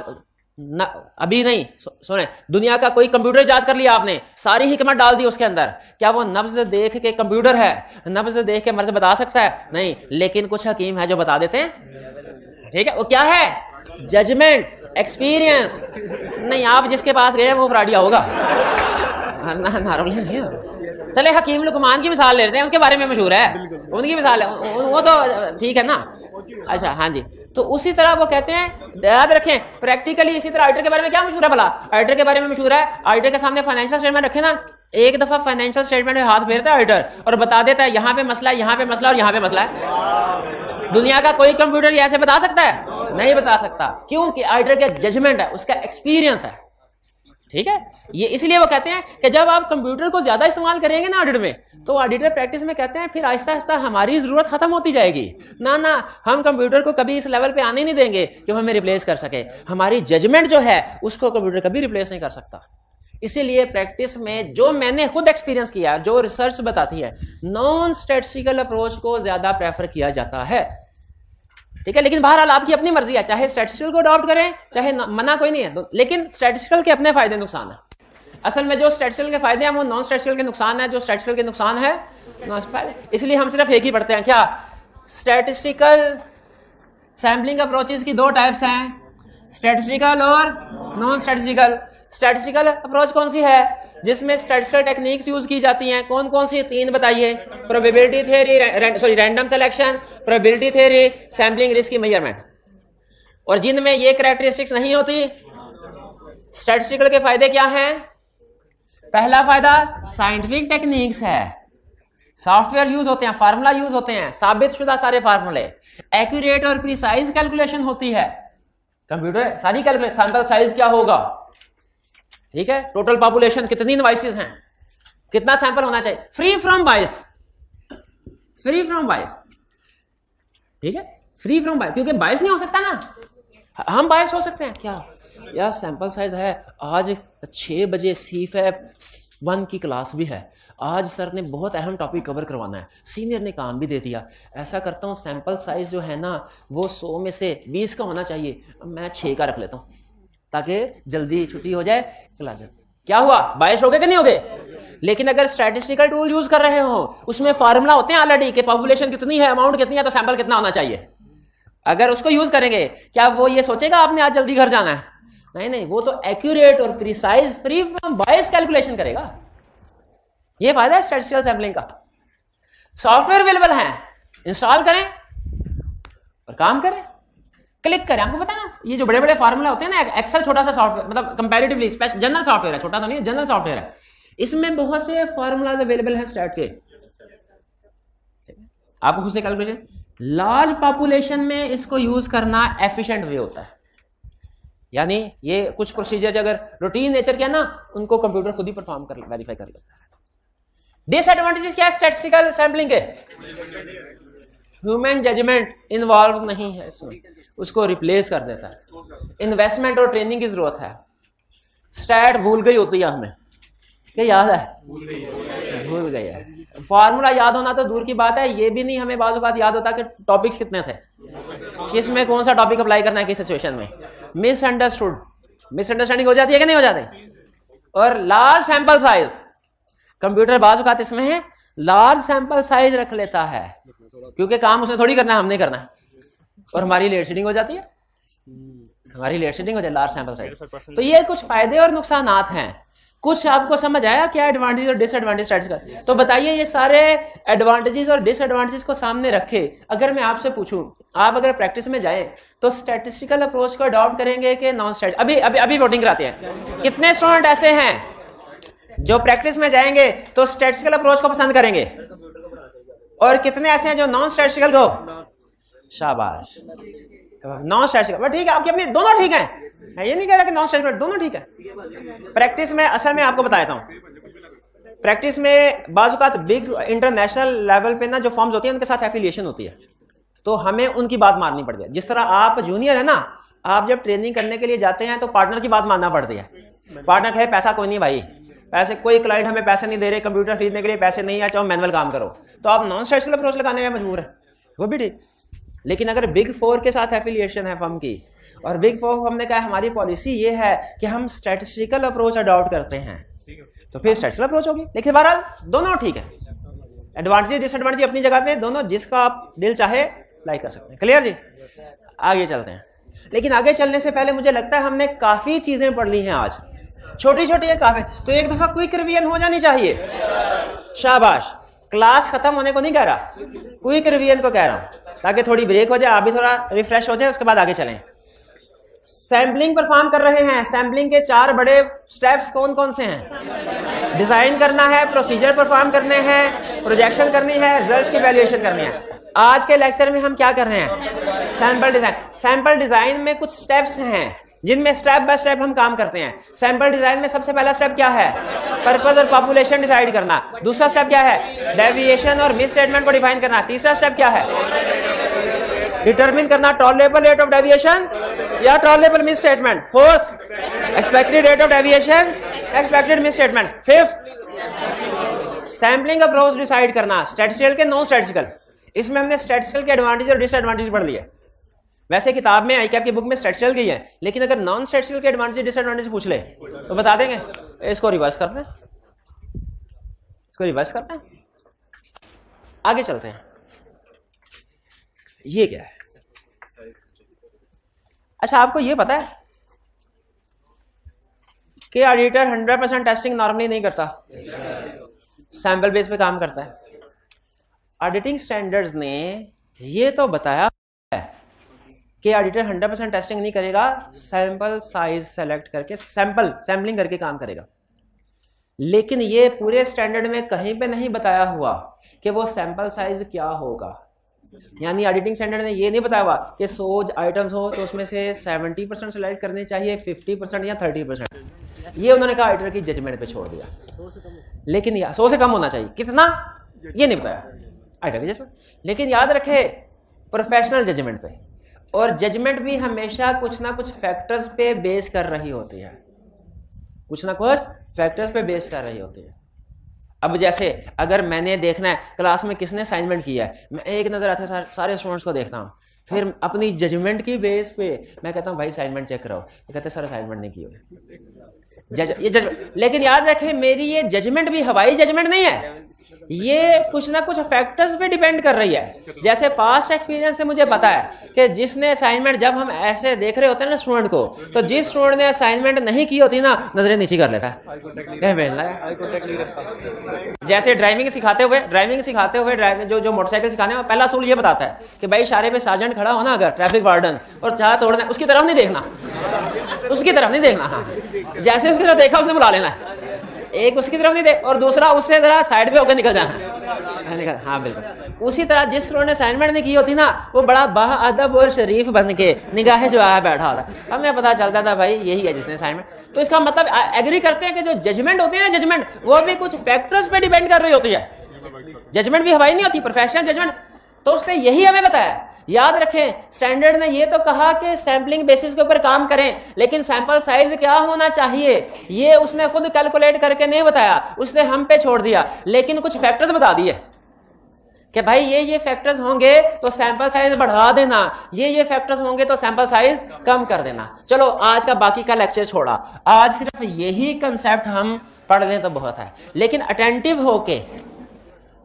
अभी नहीं सुने, दुनिया का कोई कंप्यूटर इजाद कर लिया आपने, सारी हिकमत डाल दी उसके अंदर, क्या वो नब्ज देख के, कंप्यूटर है, नब्ज देख के मर्ज बता सकता है? नहीं। लेकिन कुछ हकीम है जो बता देते हैं, ठीक है? वो क्या है? Judgement, experience. नहीं, आप जिसके पास गए वो फ्रॉडिया होगा नहीं। चले हकीम लुकमान की मिसाल ले लेते हैं, उनके बारे में मशहूर है, उनकी मिसाल है, वो तो ठीक है ना। अच्छा, हाँ जी। तो उसी तरह वो कहते हैं, याद रखें, प्रैक्टिकली इसी तरह ऑडिटर के बारे में क्या मशहूर है भला? ऑडिटर के बारे में मशहूर है, ऑडिटर के सामने फाइनेंशियल स्टेटमेंट रखे ना, एक दफा फाइनेंशियल स्टेटमेंट में हाथ फेरता है ऑडिटर और बता देता है यहाँ पे मसला है, यहाँ पे मसला और यहाँ पे मसला है। दुनिया का कोई कंप्यूटर ये ऐसे बता सकता है? नहीं बता सकता। क्यों? कि ऑडिटर का जजमेंट है, उसका एक्सपीरियंस है, ठीक है? ये इसलिए वो कहते हैं कि जब आप कंप्यूटर को ज्यादा इस्तेमाल करेंगे ना ऑडिट में, तो ऑडिटर प्रैक्टिस में कहते हैं फिर आहिस्ता आहिस्ता हमारी जरूरत खत्म होती जाएगी। ना, हम कंप्यूटर को कभी इस लेवल पे आने नहीं देंगे कि हमें रिप्लेस कर सके। हमारी जजमेंट जो है उसको कंप्यूटर कभी रिप्लेस नहीं कर सकता। इसीलिए प्रैक्टिस में जो मैंने खुद एक्सपीरियंस किया, जो रिसर्च बताती है, नॉन स्टैटिस्टिकल अप्रोच को ज्यादा प्रेफर किया जाता है, ठीक है? लेकिन बहरहाल आपकी अपनी मर्जी है, चाहे स्टैटिस्टिकल को अडॉप्ट करें, चाहे मना कोई नहीं है, लेकिन स्टैटिस्टिकल के अपने फायदे नुकसान है। असल में जो स्टैटिस्टिकल के फायदे हैं वो नॉन स्टैटिस्टिकल के नुकसान है, जो स्टैटिस्टिकल के नुकसान है नॉन स्टैटिस्टिकल। इसलिए हम सिर्फ एक ही पढ़ते हैं, क्या? स्टैटिस्टिकल सैम्पलिंग अप्रोचेस की दो टाइप्स हैं, स्टैटिस्टिकल और नॉन स्टैटिस्टिकल। स्टैटिस्टिकल अप्रोच कौन सी है? जिसमें स्टैटिस्टिकल टेक्निक्स यूज की जाती हैं। कौन कौन सी? 3 बताइए। Probability theory, random selection, probability theory, sampling risk की मेजरमेंट। और जिनमें ये कैरेक्टरिस्टिक्स नहीं होती, स्टैटिस्टिकल के फायदे क्या हैं? पहला फायदा साइंटिफिक टेक्निक्स है, सॉफ्टवेयर यूज होते हैं, फार्मूला यूज होते हैं, साबित शुदा सारे फार्मूले, एक्यूरेट और प्रिसाइज कैलकुलेशन होती है। कंप्यूटर सारी कैलकुलेशन, सैंपल साइज क्या होगा, ठीक है, टोटल पॉपुलेशन कितनी डिवाइसेस हैं, कितना सैंपल होना चाहिए, free from bias, free from bias, ठीक है, फ्री फ्रॉम बायस, क्योंकि बायस नहीं हो सकता ना, हम बायस हो सकते हैं। क्या यार, सैंपल साइज है, आज 6 बजे C-FAB 1 की क्लास भी है, आज सर ने बहुत अहम टॉपिक कवर करवाना है, सीनियर ने काम भी दे दिया, ऐसा करता हूँ सैंपल साइज जो है ना वो 100 में से 20 का होना चाहिए, मैं 6 का रख लेता हूँ ताकि जल्दी छुट्टी हो जाए, चला जाए। क्या हुआ? बायस हो गए कि नहीं हो गए? लेकिन अगर स्टैटिस्टिकल टूल यूज कर रहे हो, उसमें फार्मूला होते हैं ऑलरेडी कि पॉपुलेशन कितनी है, अमाउंट कितनी है, तो सैंपल कितना होना चाहिए। अगर उसको यूज करेंगे, क्या वो ये सोचेगा आपने आज जल्दी घर जाना है? नहीं, वो तो एक्यूरेट और precise, free from bias calculation करेगा। ये फायदा है स्टैटिस्टिकल सैंपलिंग का। सॉफ्टवेयर अवेलेबल है, इंस्टॉल करें और काम करें, क्लिक करें। आपको पता है ना, ये जो बड़े बड़े फार्मूला होते हैं ना, एक्सेल छोटा सा सॉफ्टवेयर, मतलब कंपैरेटिवली जनरल सॉफ्टवेयर है, छोटा तो नहीं, जनरल सॉफ्टवेयर है, इसमें बहुत से फार्मूलाज अवेलेबल है स्टैट के, आपको खुद से कैलकुलेशन। लार्ज पॉपुलेशन में इसको यूज करना एफिशिएंट वे होता है, यानी ये कुछ प्रोसीजर अगर रूटीन नेचर के है ना, उनको कंप्यूटर खुद ही परफॉर्म कर, वेरीफाई कर लेता है। डिसएडवांटेजेस क्या है स्टैटिस्टिकल सैंपलिंग के? ह्यूमन जजमेंट इन्वॉल्व नहीं है इसमें, उसको रिप्लेस कर देता है। इन्वेस्टमेंट और ट्रेनिंग की जरूरत है। स्टैट भूल गई होती है हमें, क्या याद है? भूल गई है। फार्मूला याद होना तो दूर की बात है, ये भी नहीं हमें बाज़ औक़ात याद होता कि टॉपिक्स कितने थे, किस में कौन सा टॉपिक अप्लाई करना है किस सिचुएशन में। मिसअंडरस्टैंडिंग हो जाती है कि नहीं हो जाती। और लार्ज सैंपल साइज, कंप्यूटर बाज़ औक़ात इसमें है लार्ज सैंपल साइज रख लेता है, क्योंकि काम उसने थोड़ी करना है, हमने करना है, और हमारी लेट शेडिंग हो जाती है, हमारी लेट शेडिंग हो जाए लार्ज सैंपल साइज। तो ये कुछ फायदे और नुकसानात हैं। कुछ आपको समझ आया क्या एडवांटेज और डिसएडवांटेज स्टैटिस्टिकल? तो बताइए ये सारे एडवांटेजेस और डिसएडवांटेजेस को सामने रखे अगर मैं आपसे पूछूं, आप अगर प्रैक्टिस में जाएं तो स्टैटिस्टिकल अप्रोच को अडॉप्ट करेंगे कि नॉन स्टैटिस्टिकल? अभी अभी अभी वोटिंग कराते हैं। कितने स्टूडेंट ऐसे हैं जो प्रैक्टिस में जाएंगे तो स्टैटिस्टिकल अप्रोच को पसंद करेंगे, और कितने ऐसे हैं जो नॉन स्टैटिस्टिकल को? शाबाश, नॉन स्टैटिस्टिकल ठीक है, आपकी अपनी दोनों ठीक है, ये नहीं कह रहा कि नॉन स्टैटिस्टिकल, दोनों ठीक है। प्रैक्टिस में असल में आपको बताता हूं, प्रैक्टिस में बाज़ बिग इंटरनेशनल लेवल पे ना जो फॉर्म्स होती है उनके साथ एफिलिएशन होती है, तो हमें उनकी बात माननी पड़ती है। जिस तरह आप जूनियर है ना, आप जब ट्रेनिंग करने के लिए जाते हैं तो पार्टनर की बात मानना पड़ती है। पार्टनर कहे पैसा कोई नहीं भाई, पैसे कोई क्लाइंट हमें पैसे नहीं दे रहे, कंप्यूटर खरीदने के लिए पैसे नहीं है, चाहे मैनुअल काम करो, तो आप नॉन स्टैटिस्टिकल अप्रोच लगाने में मजबूर है, वो भी ठीक। लेकिन अगर बिग 4 के साथ एफिलिएशन है फर्म की, और बिग 4 हमने कहा हमारी पॉलिसी ये है कि हम स्टैटिस्टिकल अप्रोच अडॉप्ट करते हैं, तो फिर स्टैटिस्टिकल अप्रोच होगी। लेकिन बहरहाल दोनों ठीक है, एडवांटेज डिसएडवांटेज अपनी जगह पे, दोनों जिसका आप दिल चाहे लाइक कर सकते हैं। क्लियर जी, आगे चलते हैं। लेकिन आगे चलने से पहले मुझे लगता है हमने काफी चीजें पढ़ ली हैं आज, छोटी छोटी है काफी, तो एक दफा क्विक रिवीजन हो जानी चाहिए। शाबाश, क्लास खत्म होने को नहीं कह रहा, क्विक रिवीजन को कह रहा हूं, ताकि थोड़ी ब्रेक हो जाए, आप भी थोड़ा रिफ्रेश हो जाए, उसके बाद आगे चलें। सैम्पलिंग परफॉर्म कर रहे हैं, सैम्पलिंग के 4 बड़े स्टेप्स कौन कौन से हैं? डिजाइन करना है, प्रोसीजर परफॉर्म करने हैं, प्रोजेक्शन करनी है, रिजल्ट्स की वैल्यूएशन करनी है। आज के लेक्चर में हम क्या कर रहे हैं? Sample design. सैंपल डिजाइन में कुछ स्टेप्स हैं जिनमें स्टेप बाय स्टेप हम काम करते हैं। सैंपल डिजाइन में सबसे पहला स्टेप क्या है? पर्पस और पॉपुलेशन डिसाइड करना। दूसरा स्टेप क्या है? डेविएशन और मिस स्टेटमेंट को डिफाइन करना। तीसरा स्टेप क्या है? डिटरमिन करना टॉलरेबल रेट ऑफ डेविएशन या tolerable miss statement. Fourth, expected rate of deviation, expected miss statement. Fifth, sampling approach decide करना, स्टैटिस्टिकल के नॉन स्टैटिस्टिकल। इसमें हमने स्टैटिस्टिकल के एडवांटेज और डिसएडवांटेज पढ़ लिए। वैसे किताब में आईकैप की बुक में स्टैटिस्टिकल की है, लेकिन अगर नॉन स्टैटिस्टिकल के एडवांटेज डिसएडवांटेज पूछ ले तो बता देंगे। इसको रिवर्स करते हैं, इसको रिवर्स करते हैं, आगे चलते हैं। ये क्या है? अच्छा, आपको ये पता है कि ऑडिटर 100% टेस्टिंग नॉर्मली नहीं करता, सैंपल बेस पे काम करता है। ऑडिटिंग स्टैंडर्ड्स ने ये तो बताया है कि ऑडिटर 100% टेस्टिंग नहीं करेगा, सैंपल साइज सेलेक्ट करके सैंपलिंग करके काम करेगा। लेकिन ये पूरे स्टैंडर्ड में कहीं पे नहीं बताया हुआ कि वो सैंपल साइज क्या होगा। यानी ऑडिटिंग स्टैंडर्ड ने ये नहीं बताया हुआ कि 100 आइटम्स हो तो उसमें से 70% सेलेक्ट करने चाहिए, 50% या 30%। ये उन्होंने कहा ऑडिटर की जजमेंट पे छोड़ दिया। लेकिन 100 से कम होना चाहिए, कितना ये नहीं बताया ऑडिटर की जजमेंट। लेकिन याद रखे प्रोफेशनल जजमेंट पे, और जजमेंट भी हमेशा कुछ ना कुछ फैक्टर्स पे बेस कर रही होती है, कुछ ना कुछ फैक्टर्स पे बेस कर रही होती है। अब जैसे अगर मैंने देखना है क्लास में किसने असाइनमेंट किया है, मैं एक नजर आते सारे स्टूडेंट्स को देखता हूँ, फिर अपनी जजमेंट की बेस पे मैं कहता हूँ भाई असाइनमेंट चेक कराओ, तो कहते सर असाइनमेंट नहीं किए ये जजमेंट। लेकिन याद रखें मेरी ये जजमेंट भी हवाई जजमेंट नहीं है, ये कुछ ना कुछ फैक्टर्स पे डिपेंड कर रही है। जैसे पास्ट एक्सपीरियंस से मुझे पता है कि जिसने असाइनमेंट, जब हम ऐसे देख रहे होते हैं ना स्टूडेंट को, तो जिस स्टूडेंट ने असाइनमेंट नहीं की होती ना, नजरें नीचे कर लेता है। जैसे ड्राइविंग सिखाते हुए जो मोटरसाइकिल सिखाने में पहला असूल ये बताता है कि भाई इशारे पे सार्जेंट खड़ा हो ना, अगर ट्रैफिक वार्डन, और चाह तोड़ना, उसकी तरफ नहीं देखना, उसकी तरफ नहीं देखना। हाँ, जैसे उसकी तरफ देखा उसने बुला लेना है। एक उसकी तरफ नहीं देख और दूसरा उससे जरा साइड पे होकर निकल जाना। हाँ बिल्कुल उसी तरह जिस स्टूडेंट ने असाइनमेंट नहीं की होती ना, वो बड़ा बाअदब और शरीफ बन के निगाहें जो आया बैठा होता, हमें पता चलता था भाई यही है जिसने असाइनमेंट। तो इसका मतलब एग्री करते हैं कि जो जजमेंट होती है ना, जजमेंट वो भी कुछ फैक्टर्स पे डिपेंड कर रही होती है। जजमेंट भी हवाई नहीं होती, प्रोफेशनल जजमेंट। तो उसने यही हमें बताया। याद रखें स्टैंडर्ड ने ये तो कहा कि सैंपलिंग बेसिस के ऊपर काम करें, लेकिन सैंपल साइज क्या होना चाहिए ये उसने खुद कैलकुलेट करके नहीं बताया, उसने हम पे छोड़ दिया। लेकिन कुछ फैक्टर्स बता दिए कि भाई ये फैक्टर्स होंगे तो सैंपल साइज बढ़ा देना, ये फैक्टर्स होंगे तो सैंपल साइज कम कर देना। चलो आज का बाकी का लेक्चर छोड़ा, आज सिर्फ यही कंसेप्ट हम पढ़ लें तो बहुत है। लेकिन अटेंटिव होके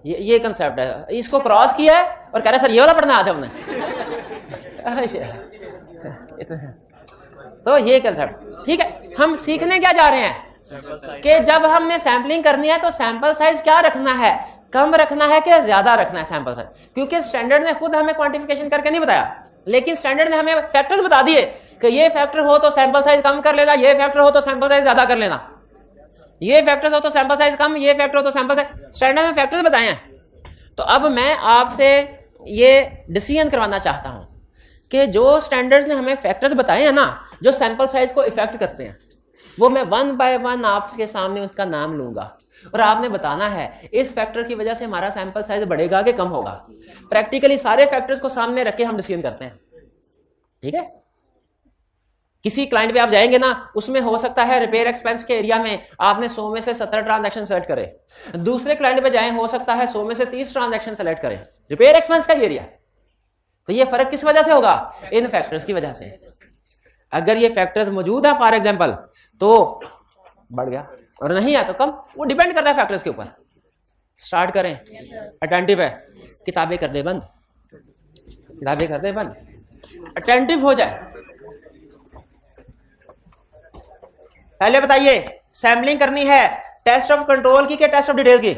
ये कंसेप्ट है, इसको क्रॉस किया है और कह रहे सर ये वाला पढ़ना आज हमने। तो ये कंसेप्ट ठीक है। हम सीखने क्या जा रहे हैं कि जब हमने सैंपलिंग करनी है तो सैंपल साइज क्या रखना है, कम रखना है कि ज्यादा रखना है सैंपल साइज। क्योंकि स्टैंडर्ड ने खुद हमें क्वांटिफिकेशन करके नहीं बताया, लेकिन स्टैंडर्ड ने हमें फैक्टर्स बता दिए कि ये फैक्टर हो तो सैंपल साइज कम कर लेना, ये फैक्टर हो तो सैंपल साइज ज्यादा कर लेना, ये फैक्टर्स हो तो सैंपल साइज कम, ये फैक्टर हो तो सैंपल साइज। स्टैंडर्ड में फैक्टर्स बताए हैं। तो अब मैं आपसे ये डिसीजन करवाना चाहता हूं कि जो स्टैंडर्ड्स ने हमें फैक्टर्स बताए हैं ना, जो सैंपल साइज को इफेक्ट करते हैं, वो मैं वन बाय वन आपके सामने उसका नाम लूंगा और आपने बताना है इस फैक्टर की वजह से हमारा सैंपल साइज बढ़ेगा कि कम होगा। प्रैक्टिकली सारे फैक्टर्स को सामने रख के हम डिसीजन करते हैं, ठीक है। किसी क्लाइंट पे आप जाएंगे ना, उसमें हो सकता है रिपेयर एक्सपेंस के एरिया में आपने 100 में से 17 ट्रांजैक्शन सेलेक्ट करे, दूसरे क्लाइंट पे जाएं हो सकता है 100 में से 30 ट्रांजैक्शन सेलेक्ट करें, रिपेयर एक्सपेंस का एरिया। तो ये फर्क किस वजह से होगा? इन फैक्टर्स की वजह से। अगर ये फैक्टर्स मौजूद है फॉर एग्जांपल तो बढ़ गया, और नहीं है तो कम। वो डिपेंड करता है फैक्टर्स के ऊपर। स्टार्ट करें। अटेंटिव है, किताबें कर दे बंद, किताबें कर दे बंद, अटेंटिव हो जाए। पहले बताइए सैम्पलिंग करनी है टेस्ट ऑफ कंट्रोल की क्या टेस्ट ऑफ डिटेल की?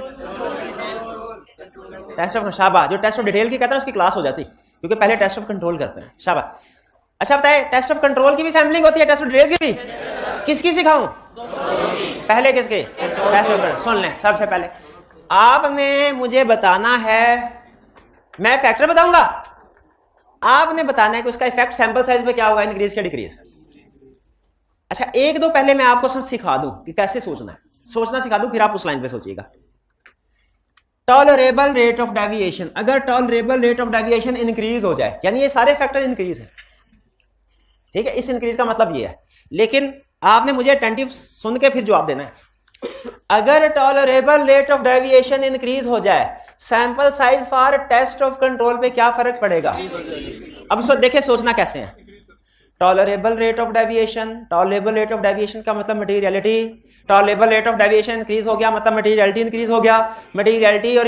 टेस्ट ऑफ, शाबाश। जो टेस्ट ऑफ डिटेल की कहते हैं उसकी क्लास हो जाती, क्योंकि पहले टेस्ट ऑफ कंट्रोल करते हैं। शाबाश। अच्छा बताए टेस्ट ऑफ कंट्रोल की भी सैम्पलिंग होती है, टेस्ट ऑफ डिटेल की भी? किसकी सिखाऊं? पहले किसके? Test of control. सुन लें, सबसे पहले आपने मुझे बताना है, मैं फैक्टर बताऊंगा, आपने बताना है कि उसका इफेक्ट सैंपल साइज पे क्या होगा, इंक्रीज या डिक्रीज। अच्छा एक दो पहले मैं आपको सब सिखा दूं कि कैसे सोचना है, सोचना सिखा दूं, फिर आप उस लाइन पे सोचिएगा। टॉलरेबल रेट ऑफ डेविएशन, अगर tolerable rate of deviation increase हो जाए, यानी ये सारे फैक्टर इंक्रीज है, ठीक है, इस इंक्रीज का मतलब ये है। लेकिन आपने मुझे अटेंटिव सुन के फिर जवाब देना है। अगर tolerable rate of deviation increase हो जाए, sample size for test of control पे क्या फर्क पड़ेगा? अब देखिए सोचना कैसे है। Tolerable rate of deviation, tolerable rate of deviation का मतलब materiality, tolerable rate of deviation increase हो गया मतलब मटेरियलिटी इंक्रीज हो गया। मटेरियलिटी और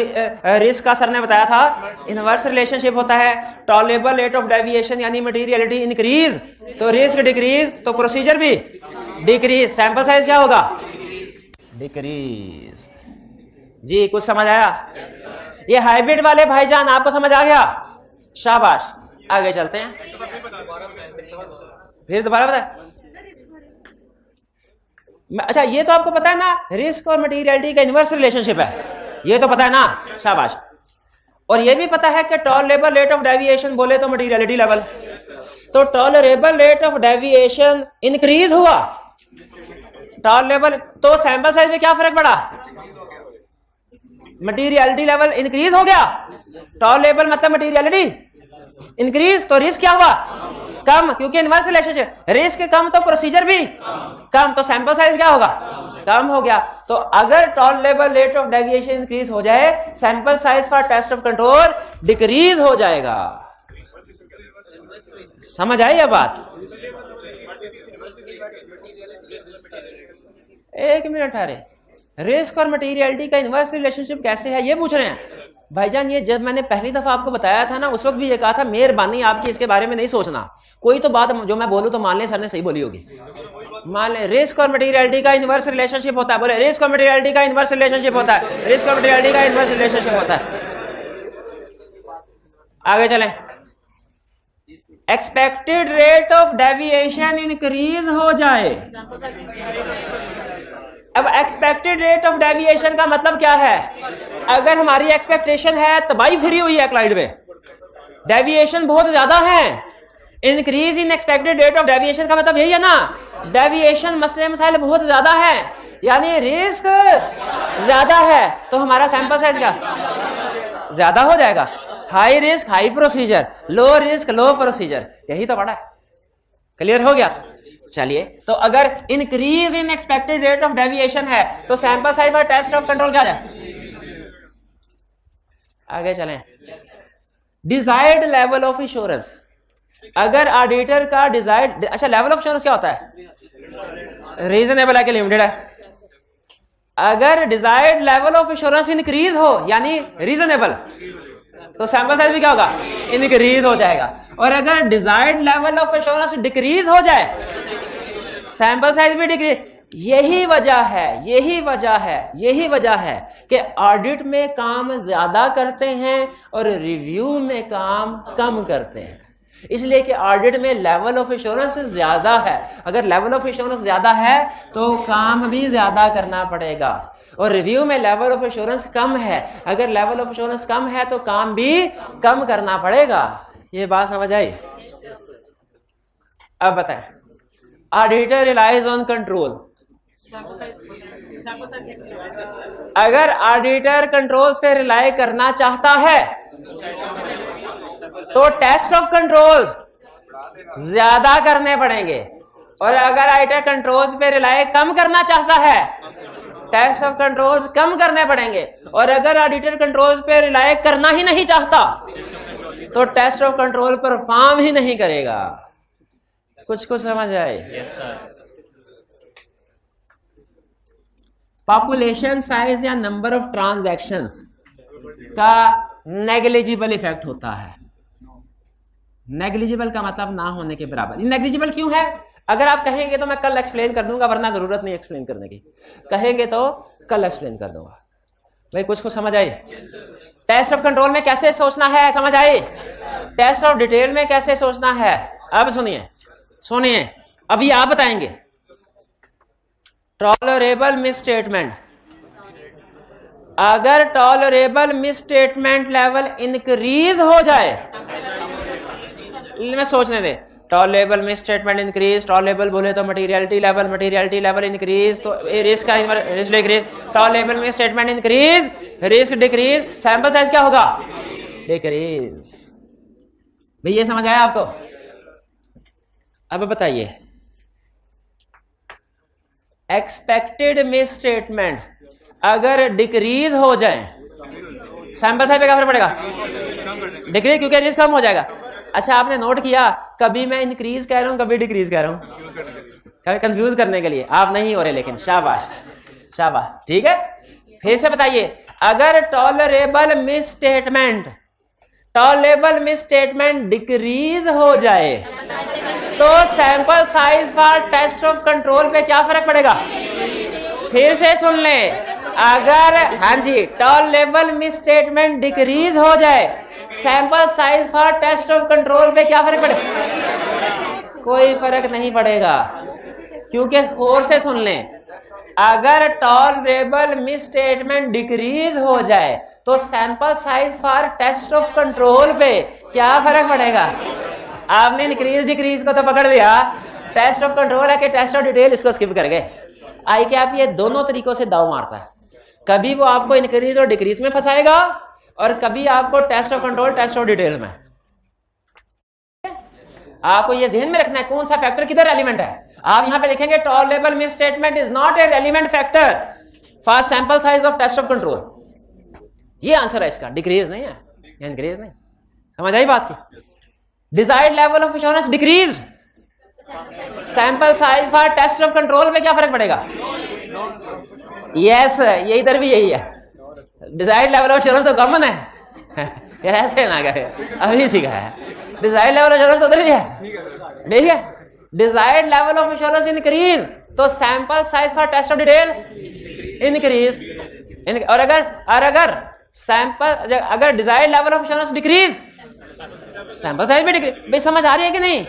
रिस्क का सर ने बताया था इनवर्स रिलेशनशिप होता है। टॉलरेबल रेट ऑफ डेविएशन यानी मटेरियलिटी इंक्रीज तो रिस्क डिक्रीज, तो प्रोसीजर भी डिक्रीज, सैंपल साइज क्या होगा? डिक्रीज। जी कुछ समझ आया? ये हाइब्रिड वाले भाईजान आपको समझ आ गया? शाबाश। आगे चलते हैं, फिर दोबारा बता। अच्छा ये तो आपको पता है ना, रिस्क और मटेरियलिटी का इनवर्स रिलेशनशिप है, ये तो पता है ना? शाबाश। और ये भी पता है कि टॉलरेबल रेट ऑफ डेविएशन बोले तो मटेरियलिटी लेवल, तो tolerable rate of deviation increase हुआ, टॉलरेबल, तो सैंपल साइज में क्या फर्क पड़ा? मटेरियलिटी लेवल इंक्रीज हो गया, टॉलरेबल मतलब मटेरियलिटी इंक्रीज, तो रिस्क क्या हुआ? कम, क्योंकि इनवर्स रिलेशनशिप, रिस्क कम तो प्रोसीजर भी कम, तो सैंपल साइज क्या होगा? कम हो गया। तो अगर tolerable rate of deviation increase हो जाए, sample size for test of control decrease हो जाएगा। समझ आई ये बात? एक मिनट अरे, रिस्क और मटेरियलिटी का इनवर्स रिलेशनशिप कैसे है ये पूछ रहे हैं भाईजान। ये जब मैंने पहली दफा आपको बताया था ना, उस वक्त भी ये कहा था मेहरबानी आपकी इसके बारे में नहीं सोचना, कोई तो बात जो मैं बोलूं तो मान लें सर ने सही बोली होगी। मान लें रिस्क और मटेरियलिटी का इनवर्स रिलेशनशिप होता है, बोले रिस्क और मटेरियलिटी का इनवर्स रिलेशनशिप होता है, रिस्क और मटेरियलिटी का इनवर्स रिलेशनशिप होता है। आगे चलें। Expected rate of deviation increase हो जाए। अब एक्सपेक्टेड रेट ऑफ डेविएशन का मतलब क्या है? अगर हमारी एक्सपेक्टेशन है तबाही फिरी हुई है क्लाइंट में, डेविएशन बहुत ज्यादा है, increase in expected rate of deviation का मतलब यही है ना, डेविएशन मसले मसाइल बहुत ज्यादा है, यानी रिस्क ज्यादा है, तो हमारा सैंपल साइज क्या ज्यादा हो जाएगा। High risk high procedure, low risk low procedure, यही तो पड़ा है। क्लियर हो गया? चलिए, तो अगर increase in expected rate of deviation है तो sample size for test of control क्या है? आगे चलें। डिजायर्ड लेवल ऑफ इंश्योरेंस, अगर ऑडिटर का डिजायर्ड, अच्छा लेवल ऑफ इंश्योरेंस क्या होता है? रीजनेबल है कि लिमिटेड है? अगर desired level of insurance increase हो यानी रीजनेबल, तो सैंपल साइज भी क्या होगा? इंक्रीज हो जाएगा। और अगर desired level of assurance decrease हो जाए, सैंपल साइज भी डिक्रीज। यही वजह है कि ऑडिट में काम ज्यादा करते हैं और रिव्यू में काम कम करते हैं, इसलिए कि ऑडिट में लेवल ऑफ एश्योरेंस ज्यादा है। अगर लेवल ऑफ एश्योरेंस ज्यादा है तो काम भी ज्यादा करना पड़ेगा, और रिव्यू में लेवल ऑफ एश्योरेंस कम है, अगर लेवल ऑफ एश्योरेंस कम है तो काम भी कम करना पड़ेगा। ये बात समझ आई? अब बताएं, ऑडिटर रिलाइज ऑन कंट्रोल। अगर ऑडिटर कंट्रोल्स पे रिलाई करना चाहता है तो टेस्ट ऑफ कंट्रोल्स ज्यादा करने पड़ेंगे, और अगर ऑडिटर कंट्रोल्स पे रिलाई कम करना चाहता है टेस्ट ऑफ कंट्रोल्स कम करने पड़ेंगे, और अगर ऑडिटर कंट्रोल्स पे रिलाई करना ही नहीं चाहता तो टेस्ट ऑफ कंट्रोल परफॉर्म ही नहीं करेगा। कुछ समझ आए? पॉपुलेशन साइज या नंबर ऑफ ट्रांजैक्शंस का नेग्लिजिबल इफेक्ट होता है। नेग्लिजिबल का मतलब ना होने के बराबर। नेग्लिजिबल क्यों है? अगर आप कहेंगे तो मैं कल एक्सप्लेन कर दूंगा, वरना जरूरत नहीं एक्सप्लेन करने की। कहेंगे तो कल एक्सप्लेन कर दूंगा। भाई कुछ समझ आई? टेस्ट ऑफ कंट्रोल में कैसे सोचना है, समझ आई? टेस्ट ऑफ डिटेल में कैसे सोचना है? अब सुनिए अभी आप बताएंगे। टॉलरेबल मिसस्टेटमेंट, अगर टॉलरेबल मिसस्टेटमेंट लेवल इंक्रीज हो जाए, मैं सोचने दे, टॉलरेबल मिसस्टेटमेंट इंक्रीज, टॉलरेबल बोले तो मटेरियलिटी लेवल इंक्रीज, तो risk decrease, tolerable misstatement increase, risk decrease, sample size क्या होगा? डिक्रीज। भाई ये समझ आया आपको? अब बताइए, एक्सपेक्टेड मिसस्टेटमेंट अगर डिक्रीज हो जाए, सैंपल साइज पे क्या फर्क पड़ेगा? डिक्रीज, क्योंकि रिस्क कम हो जाएगा। अच्छा आपने नोट किया, कभी मैं इंक्रीज कह रहा हूं, कभी डिक्रीज कह रहा हूं, कभी कंफ्यूज करने के लिए। आप नहीं हो रहे, लेकिन शाबाश शाबाश, ठीक है। फिर से बताइए, अगर टॉलरेबल मिसस्टेटमेंट डिक्रीज हो जाए तो sample size for test of control पे क्या फर्क पड़ेगा? फिर से सुन ले, अगर हाँ जी टॉलरेबल मिसस्टेटमेंट डिक्रीज हो जाए, sample size for test of control पे क्या फर्क पड़ेगा? कोई फर्क नहीं पड़ेगा, क्योंकि और से सुन लें, अगर टॉलरेबल मिसस्टेटमेंट डिक्रीज हो जाए तो sample size for test of control पे क्या फर्क पड़ेगा? आपने इंक्रीज डिक्रीज को तो पकड़ लिया, टेस्ट ऑफ कंट्रोल है कि टेस्ट ऑफ डिटेल, इसको स्किप कर गए। आई क्या आप ये दोनों तरीकों से दाव मारता है, कभी वो आपको इंक्रीज और डिक्रीज में फंसाएगा, और कभी आपको test of control test of detail में। आपको ये ध्यान में रखना है कौन सा फैक्टर किधर रेलिवेंट है। आप यहां पे लिखेंगे tolerable misstatement is not a relevant factor for sample size of test of control. ये आंसर है इसका, डिक्रीज नहीं है, इंक्रीज नहीं। समझ आई बात की? Desired level of assurance decrease, sample size for test of control में क्या फर्क पड़ेगा? यस, ये इधर भी यही है। डिजायर्ड लेवल ऑफ एश्योरेंस तो कॉमन है यार, ऐसे ना करे, अभी सीखा है। डिजायर्ड लेवल ऑफ एश्योरेंस तो उधर भी है, ठीक है। Desired level of assurance increase तो sample size for test of detail increase, और अगर सैंपल अगर desired level of assurance decrease, sample size भी डिक्रीज। भाई समझ आ रही है कि नहीं?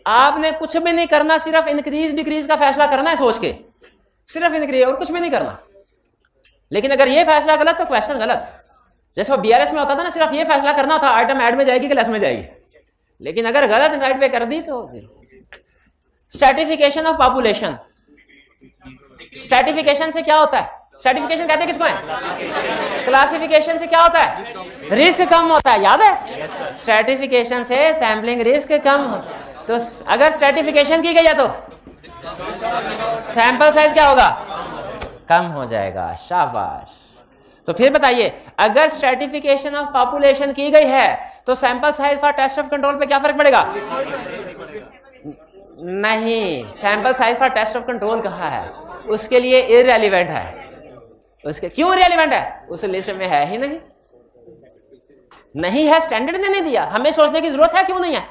आपने कुछ भी नहीं करना, सिर्फ इंक्रीज डिक्रीज का फैसला करना है सोच के, सिर्फ इंक्रीज और कुछ भी नहीं करना। लेकिन अगर ये फैसला गलत तो क्वेश्चन गलत। जैसे वो बीआरएस में होता था ना, सिर्फ ये फैसला करना था आइटम ऐड में जाएगी कि लेस में जाएगी, लेकिन अगर गलत साइड पे कर दी तो। स्ट्रैटिफिकेशन ऑफ पॉपुलेशन, स्ट्रैटिफिकेशन से क्या होता है? स्ट्रैटिफिकेशन कहते हैं किसको है? क्लासिफिकेशन से क्या होता है? रिस्क कम होता है, याद है? स्ट्रैटिफिकेशन से सैम्पलिंग रिस्क कम होता है। तो अगर स्ट्रैटिफिकेशन की गई है तो सैंपल साइज क्या होगा? कम हो जाएगा। शाबाश। तो फिर बताइए, अगर स्ट्रैटिफिकेशन ऑफ पॉपुलेशन की गई है तो sample size for test of control पे क्या फर्क पड़ेगा? नहीं, sample size for test of control कहा है, उसके लिए इररेलेवेंट है। उसके क्यों इररेलेवेंट है? उस लिस्ट में है ही नहीं, नहीं है, स्टैंडर्ड ने नहीं दिया। हमें सोचने की जरूरत है क्यों नहीं है?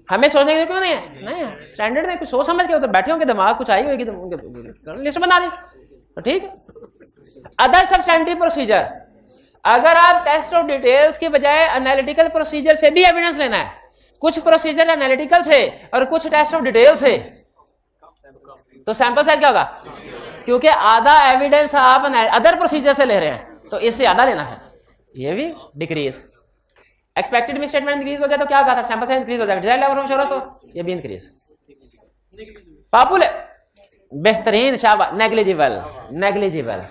हमें सोचने की क्यों नहीं है? नहीं है, स्टैंडर्ड में कुछ सोच समझ के उधर बैठे होंगे, दिमाग कुछ आई होगी तो लिस्ट बना दी, तो ठीक है। अदर सब्सटेंटिव प्रोसीजर, अगर आप टेस्ट ऑफ डिटेल्स के बजाय एनालिटिकल प्रोसीजर से भी एविडेंस लेना है, कुछ प्रोसीजर एनालिटिकल से और कुछ टेस्ट ऑफ डिटेल से, तो सैंपल साइज क्या होगा? क्योंकि आधा एविडेंस आप अदर प्रोसीजर से ले रहे हैं तो इससे आधा लेना है, ये भी डिक्रीज। एक्सपेक्टेड मिसस्टेटमेंट इंक्रीज हो जाए तो क्या कहा था? सैंपल साइज इंक्रीज हो जाएगा। डिजायर्ड लेवल ऑफ एश्योरेंस तो ये भी इंक्रीज। बेहतरीन, शाबाश। Negligible, negligible.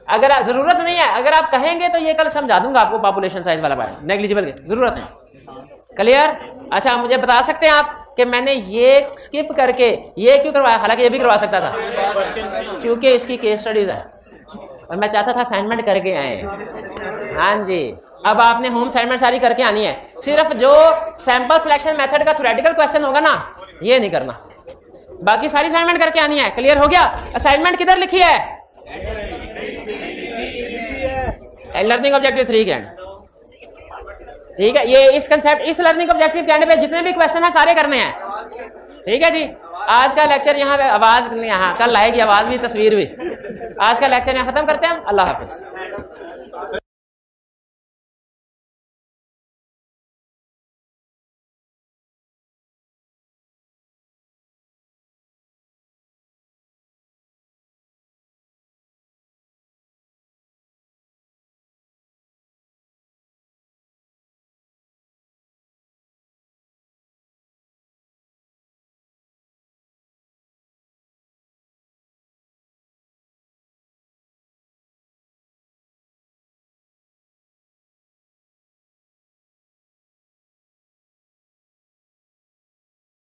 अगर जरूरत नहीं है, अगर आप कहेंगे तो ये कल समझा दूंगा आपको पॉपुलेशन साइज वाला पार्ट। नेग्लिजिबल की जरूरत नहीं। क्लियर? अच्छा, मुझे बता सकते हैं आप कि मैंने ये स्किप करके ये क्यों करवाया? हालांकि ये भी करवा सकता था, क्योंकि इसकी केस स्टडीज है और मैं चाहता था असाइनमेंट करके आए। हाँ जी, अब आपने होम असाइनमेंट सारी करके आनी है। सिर्फ जो सैंपल सिलेक्शन मेथड का थ्योरेटिकल क्वेश्चन होगा ना, ये नहीं करना, बाकी सारी असाइनमेंट करके आनी है। क्लियर हो गया? असाइनमेंट किधर लिखी है? लर्निंग ऑब्जेक्टिव 3 के एंड। ठीक है, ये इस कंसेप्ट, इस लर्निंग ऑब्जेक्टिव के एंड पे जितने भी क्वेश्चन है सारे करने हैं। ठीक है जी, आज का लेक्चर यहाँ पे आवाज यहाँ कल आएगी, आवाज भी तस्वीर भी। आज का लेक्चर यहाँ खत्म करते हैं हम। अल्लाह हाफिज।